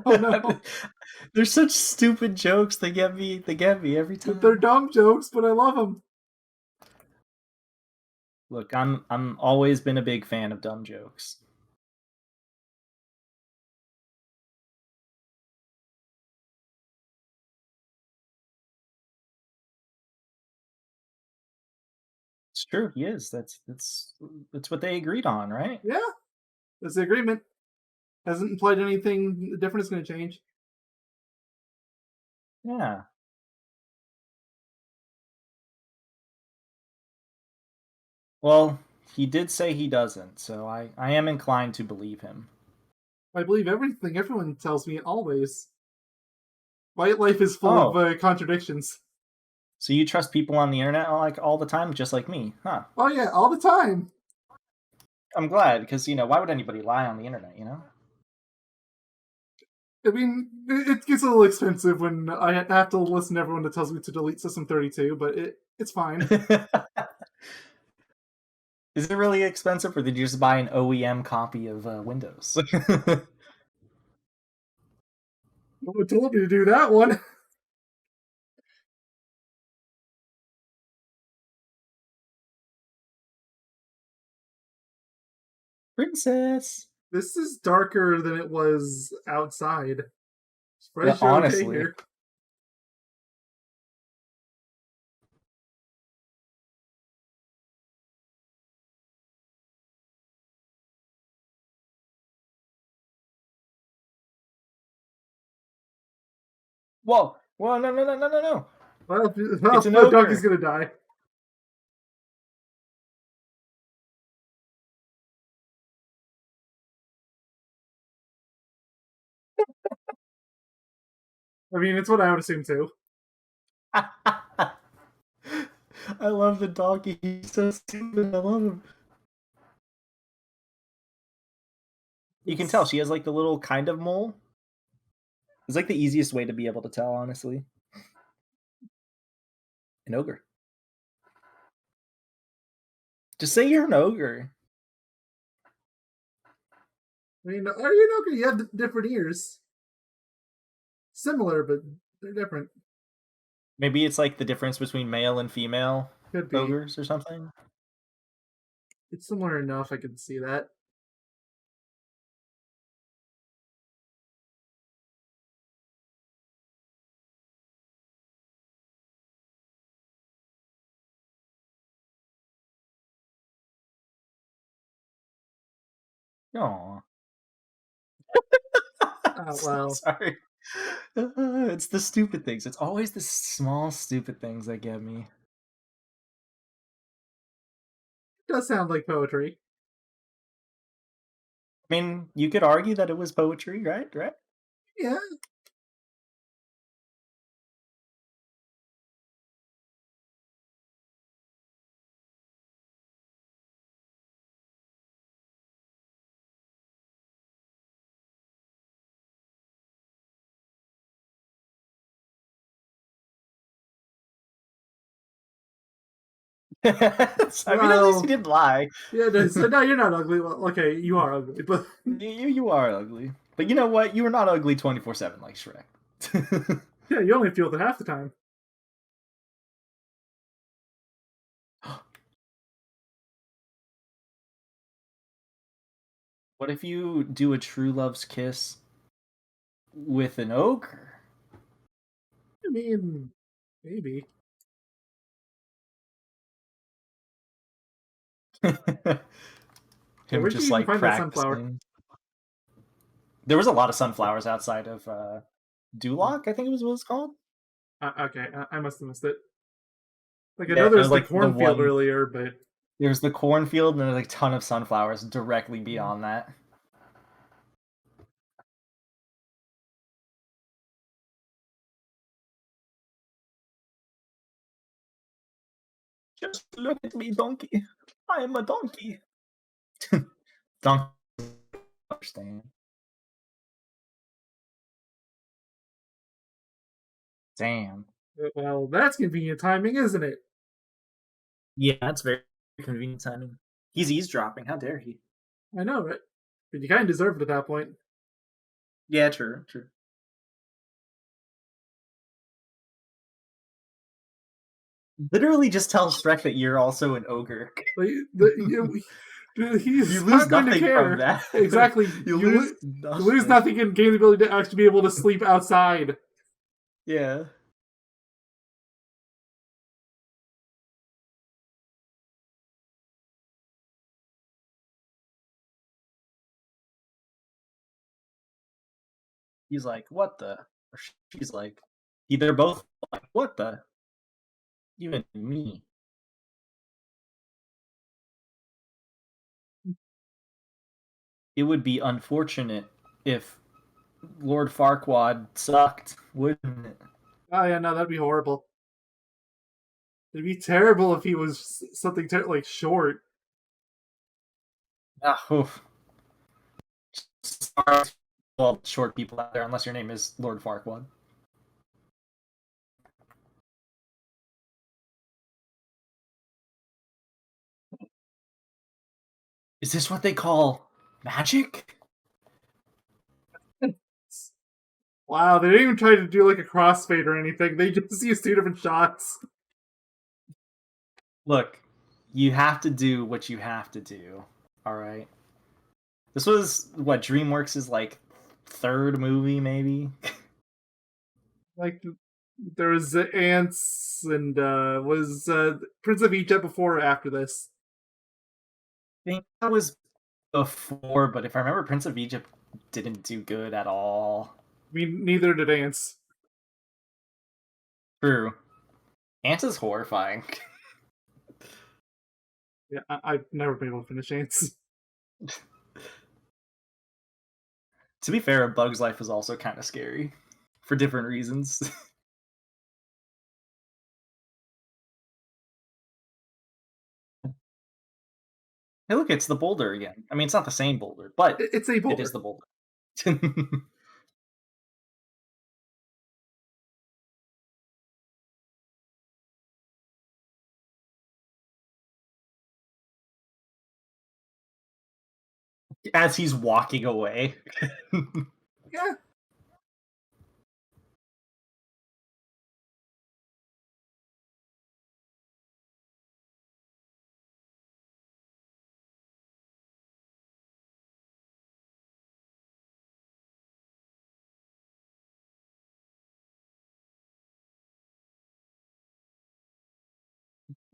Oh no, They're such stupid jokes. They get me. They get me every they're time. dumb jokes, but I love them. Look, I'm always been a big fan of dumb jokes. It's true. He is. That's what they agreed on, right? Yeah, that's the agreement. Hasn't implied anything different is going to change. Yeah. Well, he did say he doesn't, so I am inclined to believe him. I believe everything everyone tells me always. White life is full of Oh, contradictions. so you trust people on the internet like all the time, just like me, huh? Oh yeah, all the time. I'm glad because why would anybody lie on the internet? I mean, it gets a little expensive when I have to listen to everyone that tells me to delete System 32, but it's fine. Is it really expensive, or did you just buy an OEM copy of Windows? No one told me to do that one. Princess. This is darker than it was outside. Yeah, Surprised you're okay honestly. here. Whoa! Whoa! No! No! No! No! No! No! Well, It's an the donkey's ogre. gonna die. I mean, it's what I would assume too. I love the donkey. He's so stupid. I love him. You can tell It's, she has like the little kind of mole. It's like the easiest way to be able to tell, honestly. An ogre. Just say you're an ogre. I mean, are you okay? You have different ears. Similar, but they're different. Maybe it's like the difference between male and female Could be. ogres or something. It's similar enough, I can see that. Aw. Oh, So well. sorry. It's the stupid things. It's always the small stupid things that get me. It does sound like poetry. I mean, you could argue that it was poetry, right? Right? Yeah. I mean, at least you Well, didn't lie. yeah, so no, you're not ugly. Well, okay, you are ugly, but You are ugly, but you know what? You are not ugly 24/7 like Shrek. yeah, you only feel it half the time. What if you do a true love's kiss with an ogre? I mean, maybe. Yeah, Him where'd you just even like find that sunflower? practicing. There was a lot of sunflowers outside of Oh, Duloc, I think it was what it's called. okay, I must have missed it. Like I know Yeah, it was there's the like the cornfield one. earlier, but There's the cornfield, and there's like a ton of sunflowers directly mm, beyond that. Just look at me, donkey. I am a donkey. Donkey understand. Damn. well, that's convenient timing, isn't it? Yeah, that's very convenient timing. He's eavesdropping. How dare he? I know, right? But you kind of deserve it at that point. Yeah, true, true. Literally just tell Shrek that you're also an ogre. Like You he's lose not going to nothing from care. that. Exactly. You lose You lose nothing. nothing and gain the ability to actually be able to sleep outside. Yeah. He's like, what the? Or she's like, they're both like, what the? Even me. It would be unfortunate if Lord Farquaad sucked, wouldn't it? Oh yeah, no, that'd be horrible. It'd be terrible if he was something like short. Ah, oof. Sorry to all short people out there, unless your name is Lord Farquaad. Is this what they call magic? Wow, they didn't even try to do like a crossfade or anything. They just used two different shots. Look, you have to do what you have to do. All right. This was what Dreamworks is like third movie, maybe. Like there was ants and was Prince of Egypt before or after this? I think that was before, but if I remember, Prince of Egypt didn't do good at all. I mean, neither did ants. True. Ants is horrifying. Yeah, I've never been able to finish ants. To be fair, A Bug's Life is also kind of scary for different reasons. Hey, look, it's the boulder again. I mean, it's not the same boulder, but It's a it is boulder. the boulder. As he's walking away. Yeah.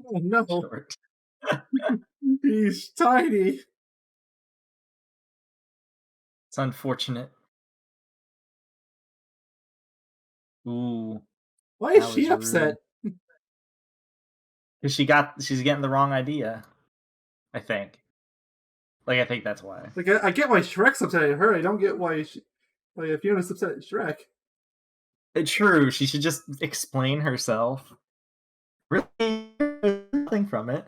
Oh no, Short. he's tiny. It's unfortunate. Ooh, Why is that she was upset? rude. Because she's getting the wrong idea. I think. Like, I think that's why. Like I get why Shrek's upset at her. I don't get why Fiona's upset at Shrek. True. She should just explain herself. Really, nothing from it.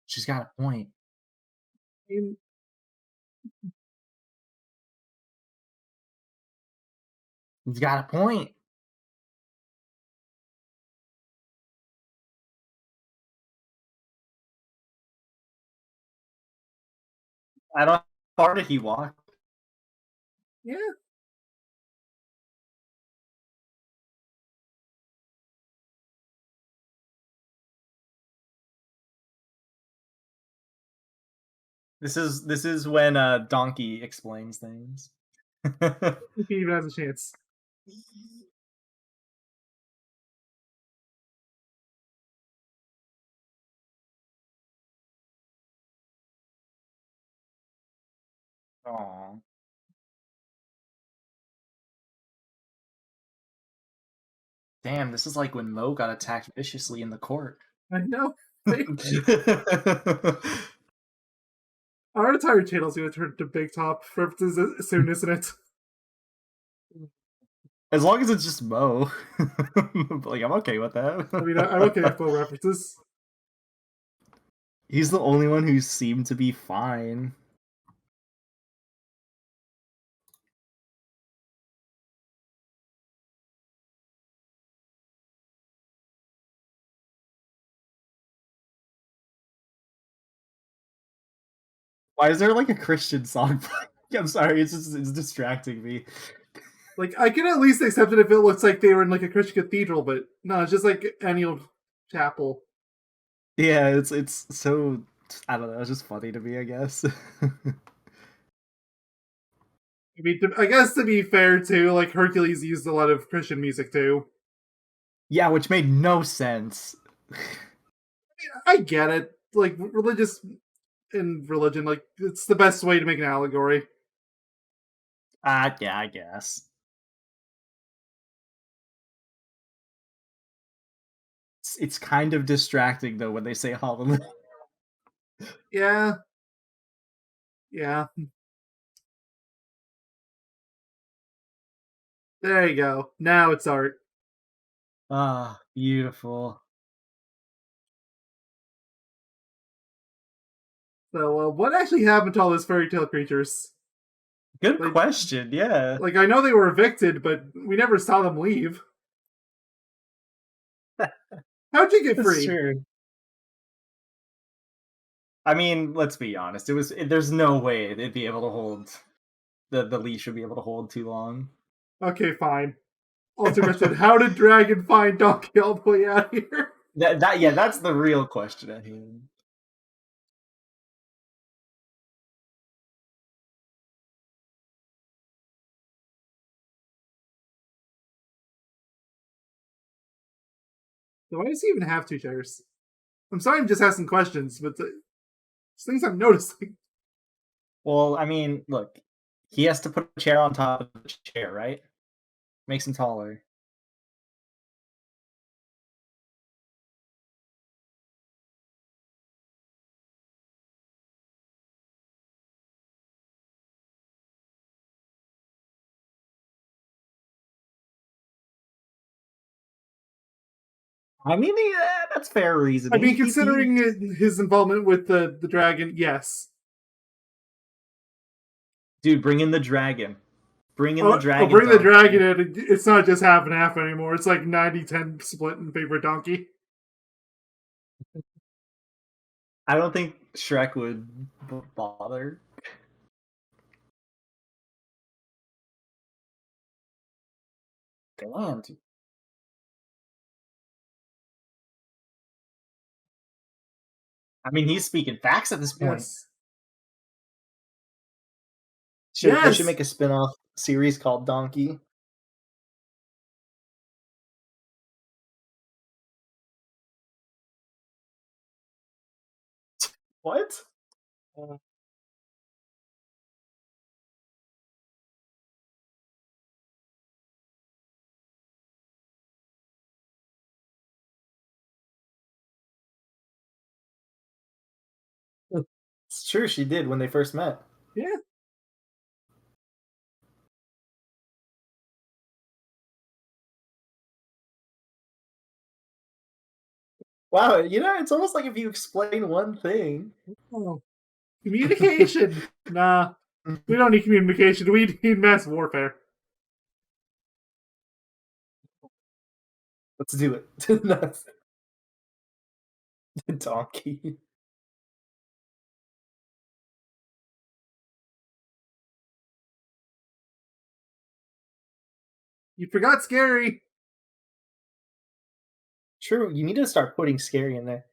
She's got a point. I mean, He's got a point. I don't. How far did he walk? Yeah. This is when Donkey explains things. If he even has a chance. Aw. Damn, this is like when Mo got attacked viciously in the court. I know. Our entire channel's gonna turn to Big Top references soon, isn't it? As long as it's just Mo. Like, I'm okay with that. I mean, I'm okay with full references. He's the only one who seemed to be fine. Why is there like a Christian song? I'm sorry, it's distracting me. Like, I can at least accept it if it looks like they were in like a Christian cathedral, but no, it's just like any old chapel. Yeah, it's so, I don't know, it's just funny to me, I guess. I mean, I guess to be fair too, like Hercules used a lot of Christian music too. Yeah, which made no sense. I get it. Like religious in religion, like it's the best way to make an allegory. Yeah, I guess. It's kind of distracting though when they say hallelujah. Yeah, yeah. There you go. Now it's art. Ah, beautiful. So, what actually happened to all those fairy tale creatures? Good Like, question, yeah. like I know they were evicted, but we never saw them leave. How'd you get That's free? true. I mean, let's be honest. There's no way they'd be able to hold the leash would be able to hold too long. Okay, fine. Also, question: how did Dragon find Donkey all the way out here? That yeah, that's the real question at hand. So why does he even have two chairs? I'm sorry, I'm just asking questions, but things I'm noticing. Well, I mean, look, he has to put a chair on top of the chair, right? Makes him taller. I mean, yeah, that's fair I reasoning. mean, considering his involvement with the dragon, yes. Dude, bring in the dragon. Bring in the Oh, dragon, bring the dragon donkey. in. It's not just half and half anymore. It's like 90-10 split in favor of Donkey. I don't think Shrek would bother. Damn, dude. I mean, he's speaking facts at this point. Yes. They should Yes! make a spin-off series called Donkey. What? It's true, she did when they first met. Yeah. Wow, it's almost like if you explain one thing. Oh. Communication. Nah. We don't need communication. We need mass warfare. Let's do it. That's the donkey. You forgot scary. True, you need to start putting scary in there.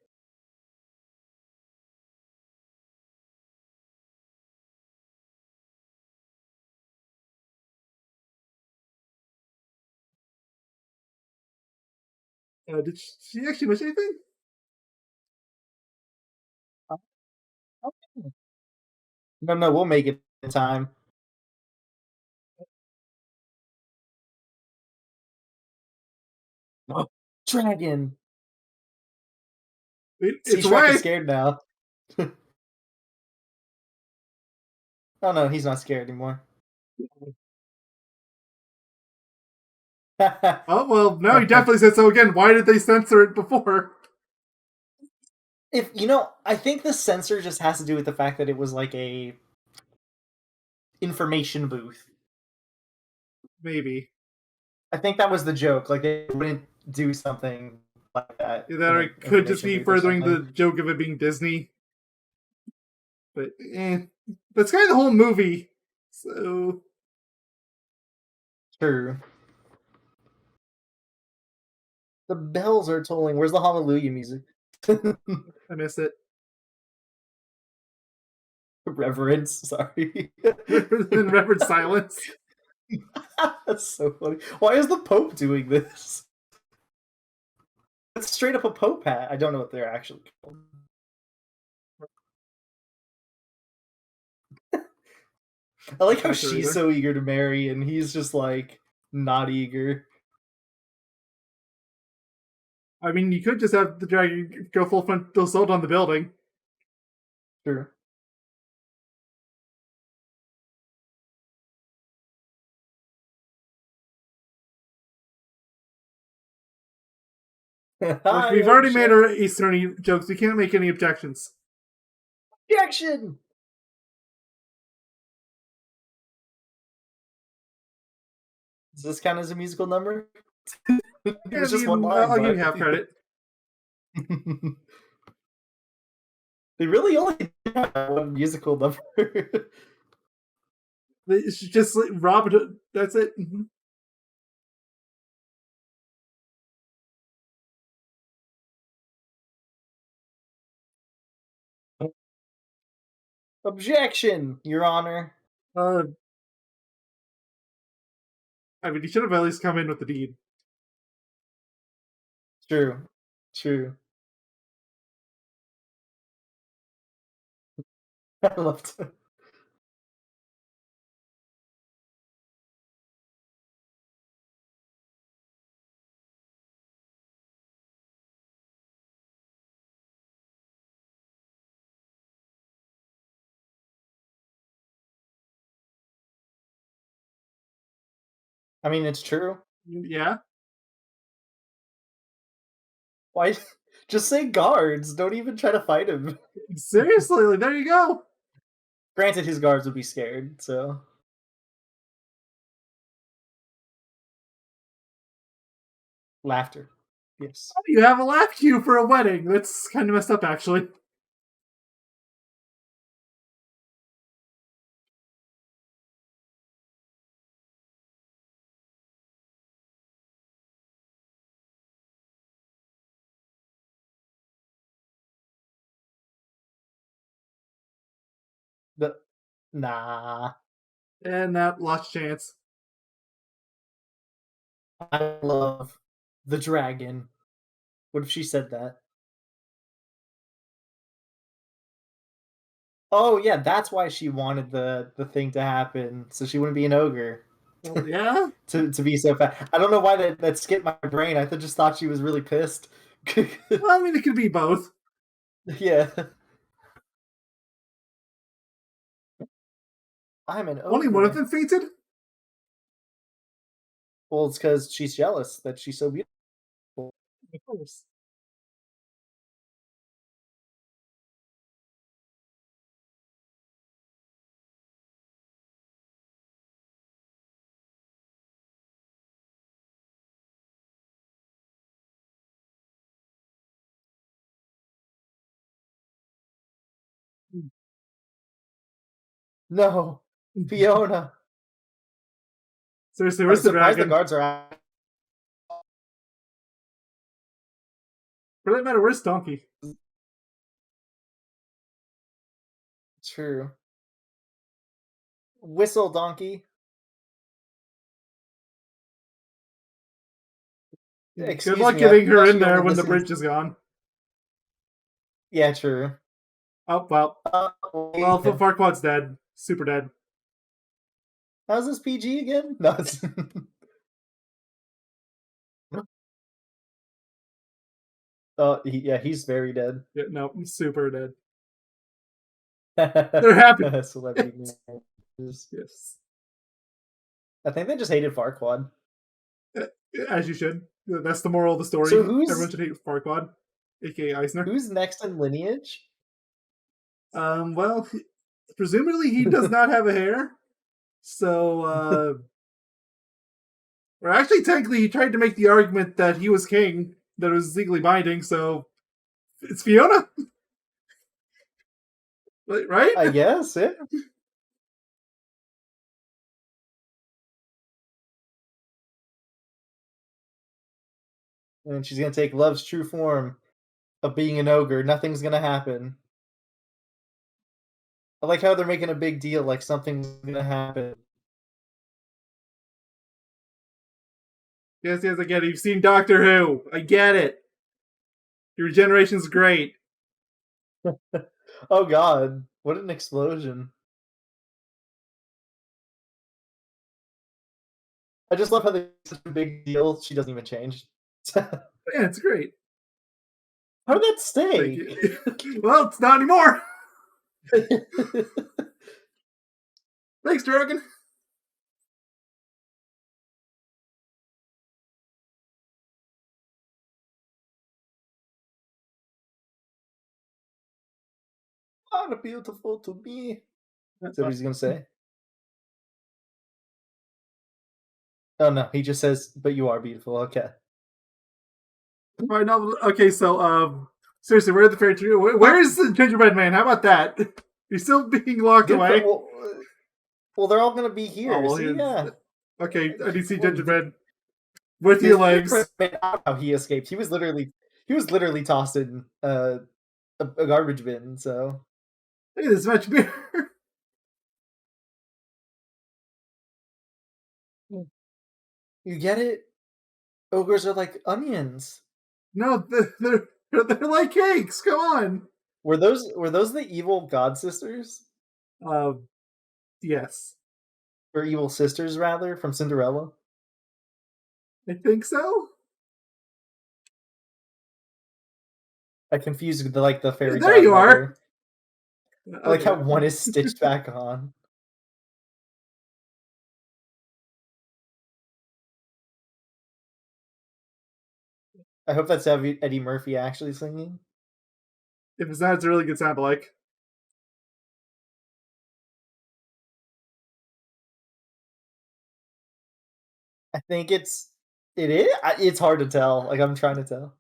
Did she actually miss anything? Oh, okay. No, no, we'll make it in time. Oh, dragon. See, It's Shrek is away. scared now. Oh no, he's not scared anymore. Oh well, now he definitely said so again. Why did they censor it before? If I think the censor just has to do with the fact that it was like a information booth. Maybe. I think that was the joke. Like they wouldn't do something like that That in or an it could just information be booth or furthering something. the joke of it being Disney. But that's kind of the whole movie. So True. The bells are tolling. Where's the hallelujah music? I missed it. Reverence. Sorry. Then Reverend Silence. That's so funny. Why is the Pope doing this? It's straight up a Pope hat. I don't know what they're actually called. I like how Not sure she's either. so eager to marry and he's just like not eager. I mean, you could just have the dragon go full frontal assault on the building. True. Look, I we've already made object. our Eastern jokes. We can't make any objections. Objection. Does this count as a musical number? It Yeah, I was just one mean, line, I'll give you but half credit. they really only have one musical number. It's just like Robin. That's it. Objection, Your Honor. Uh, I mean, you should have at least come in with the deed. True. True. I love to. I mean, it's true. Yeah, Why? Just say guards. Don't even try to fight him. seriously. Like, there you go. Granted, his guards would be scared, so. Laughter. Yes. You have a laugh cue for a wedding. That's kind of messed up, actually. The Nah. And that lost chance. I love the dragon. What if she said that? Oh yeah, that's why she wanted the thing to happen, so she wouldn't be an ogre. Well, yeah. To be so fat. I don't know why that skipped my brain. Just thought she was really pissed. Well, I mean, it could be both. Yeah. I'm an Only one of ogre. them fainted. Well, it's because she's jealous that she's so beautiful. Of course. No, Fiona. Seriously, I'm where's the surprised the dragon? guards are out. For that matter, where's Donkey? True. Whistle, donkey. Good Excuse luck me, I getting her thought in she there only when the listens. bridge is gone. Yeah, true. Oh, well. Well, Wait. Farquaad's dead. Super dead. How's this PG again? No, it's yeah, he's very dead. Yeah, no, super dead. They're happy. Celebrity news. Yes. I think they just hated Farquaad. Uh, As you should. That's the moral of the So story. Everyone who's should hate Farquaad, aka Eisner. who's next in lineage? Well, presumably he does not have a hair. So, or actually, technically, he tried to make the argument that he was king, that it was legally binding, so it's Fiona, right? I guess, yeah. And she's gonna take love's true form of being an ogre. Nothing's gonna happen. I like how they're making a big deal, like something's gonna happen. Yes, yes, I get it. You've seen Doctor Who. I get it. Your generation's great. Oh god, what an explosion. I just love how they such a big deal, she doesn't even change. How Yeah, it's great. did that Like, stay? well, it's not anymore. Thanks, Dragon. Not beautiful to me. Is that what he's gonna say? Oh no, he just says, "But you are beautiful." Okay. All right, now, okay, so, seriously, where are the fairy tree? Where's the gingerbread man? How about that? He's still being locked Good. away. Well, they're all gonna be Oh, here. well, See, he's. yeah. Okay, I need to see Well, gingerbread with the your gingerbread legs. man, I don't know how he escaped. He was literally tossed in a garbage bin. So Look at this much beer. you get it. Ogres are like onions. No, they're like cakes. Come on. Were those the evil god sisters Uh, yes, or evil sisters rather from Cinderella? I think so. I confused the Yeah, fairy there you are. godmother. I like how Okay. one is stitched back on. I hope that's Eddie Murphy actually singing. If it's not, it's a really good sound alike. I think it is. It's hard to tell. Like I'm trying to tell.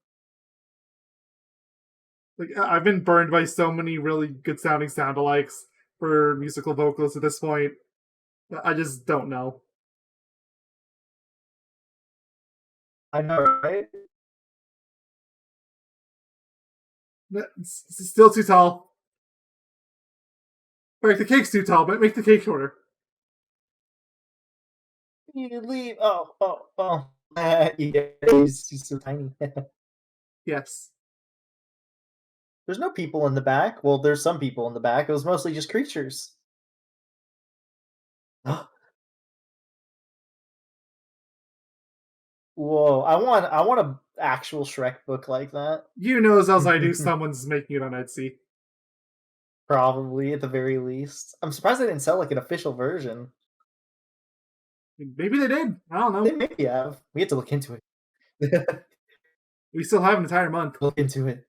Like I've been burned by so many really good sounding sound alikes for musical vocals at this point. I just don't know. I know, right? It's still too tall. Like the cake's too tall, but make the cake shorter. You leave. Oh. Yeah, he's so tiny. Yes. There's no people in the back. Well, there's some people in the back. It was mostly just creatures. Whoa! I want a actual Shrek book like that. You know as well as I do, someone's making it on Etsy. Probably at the very least. I'm surprised they didn't sell like an official version. Maybe they did. I don't They know. maybe have. We have to look into it. We still have an entire month. Look into it.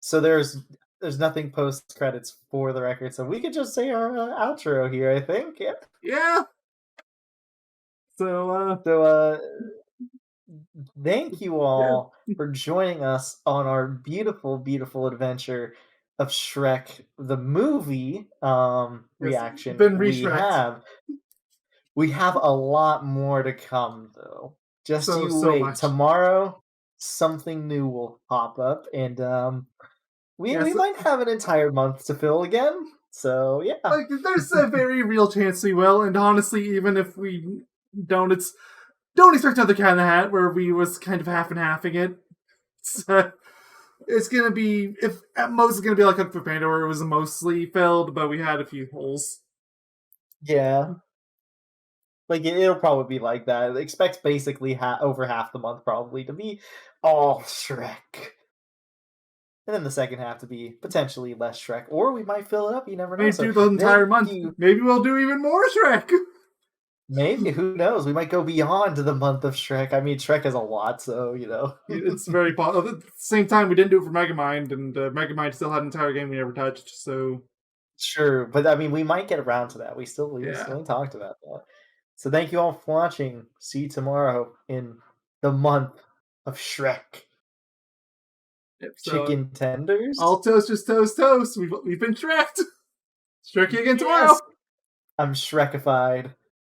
So there's nothing post credits for the record, so we could just say our outro here. I think. Yeah. Yeah. So, So thank you yeah. all for joining us on our beautiful, beautiful adventure of Shrek the movie Yes, reaction, been re-Shrek'd. we have a lot more to come though. Just So, you so wait. much. Tomorrow something new will pop up and we Yes, might have an entire month to fill again. So yeah. like, there's a very real chance we will, and honestly, even if we don't, don't expect another Cat in the Hat where we was kind of half and halving it. So, it's gonna be, if at most, it's gonna be like Kung Fu Panda where it was mostly filled, but we had a few holes. Yeah. Like it'll probably be like that. Expect basically over half the month probably to be all Shrek. And then the second half to be potentially less Shrek. Or we might fill it up, you never know. Maybe So do the entire thank month. you. Maybe we'll do even more Shrek. Maybe, who knows? We might go beyond the month of Shrek. I mean, Shrek has a lot, so you know. It's very possible. At the same time, we didn't do it for Megamind, and Megamind still had an entire game we never touched. So Sure, but I mean, we might get around to that. We yeah. still ain't talked about that. So thank you all for watching. See you tomorrow in the month of Shrek. Yep, so Chicken tenders. all toast is toast toast. We've been Shrek'd. Shrek you again Yes, tomorrow. I'm Shrekified.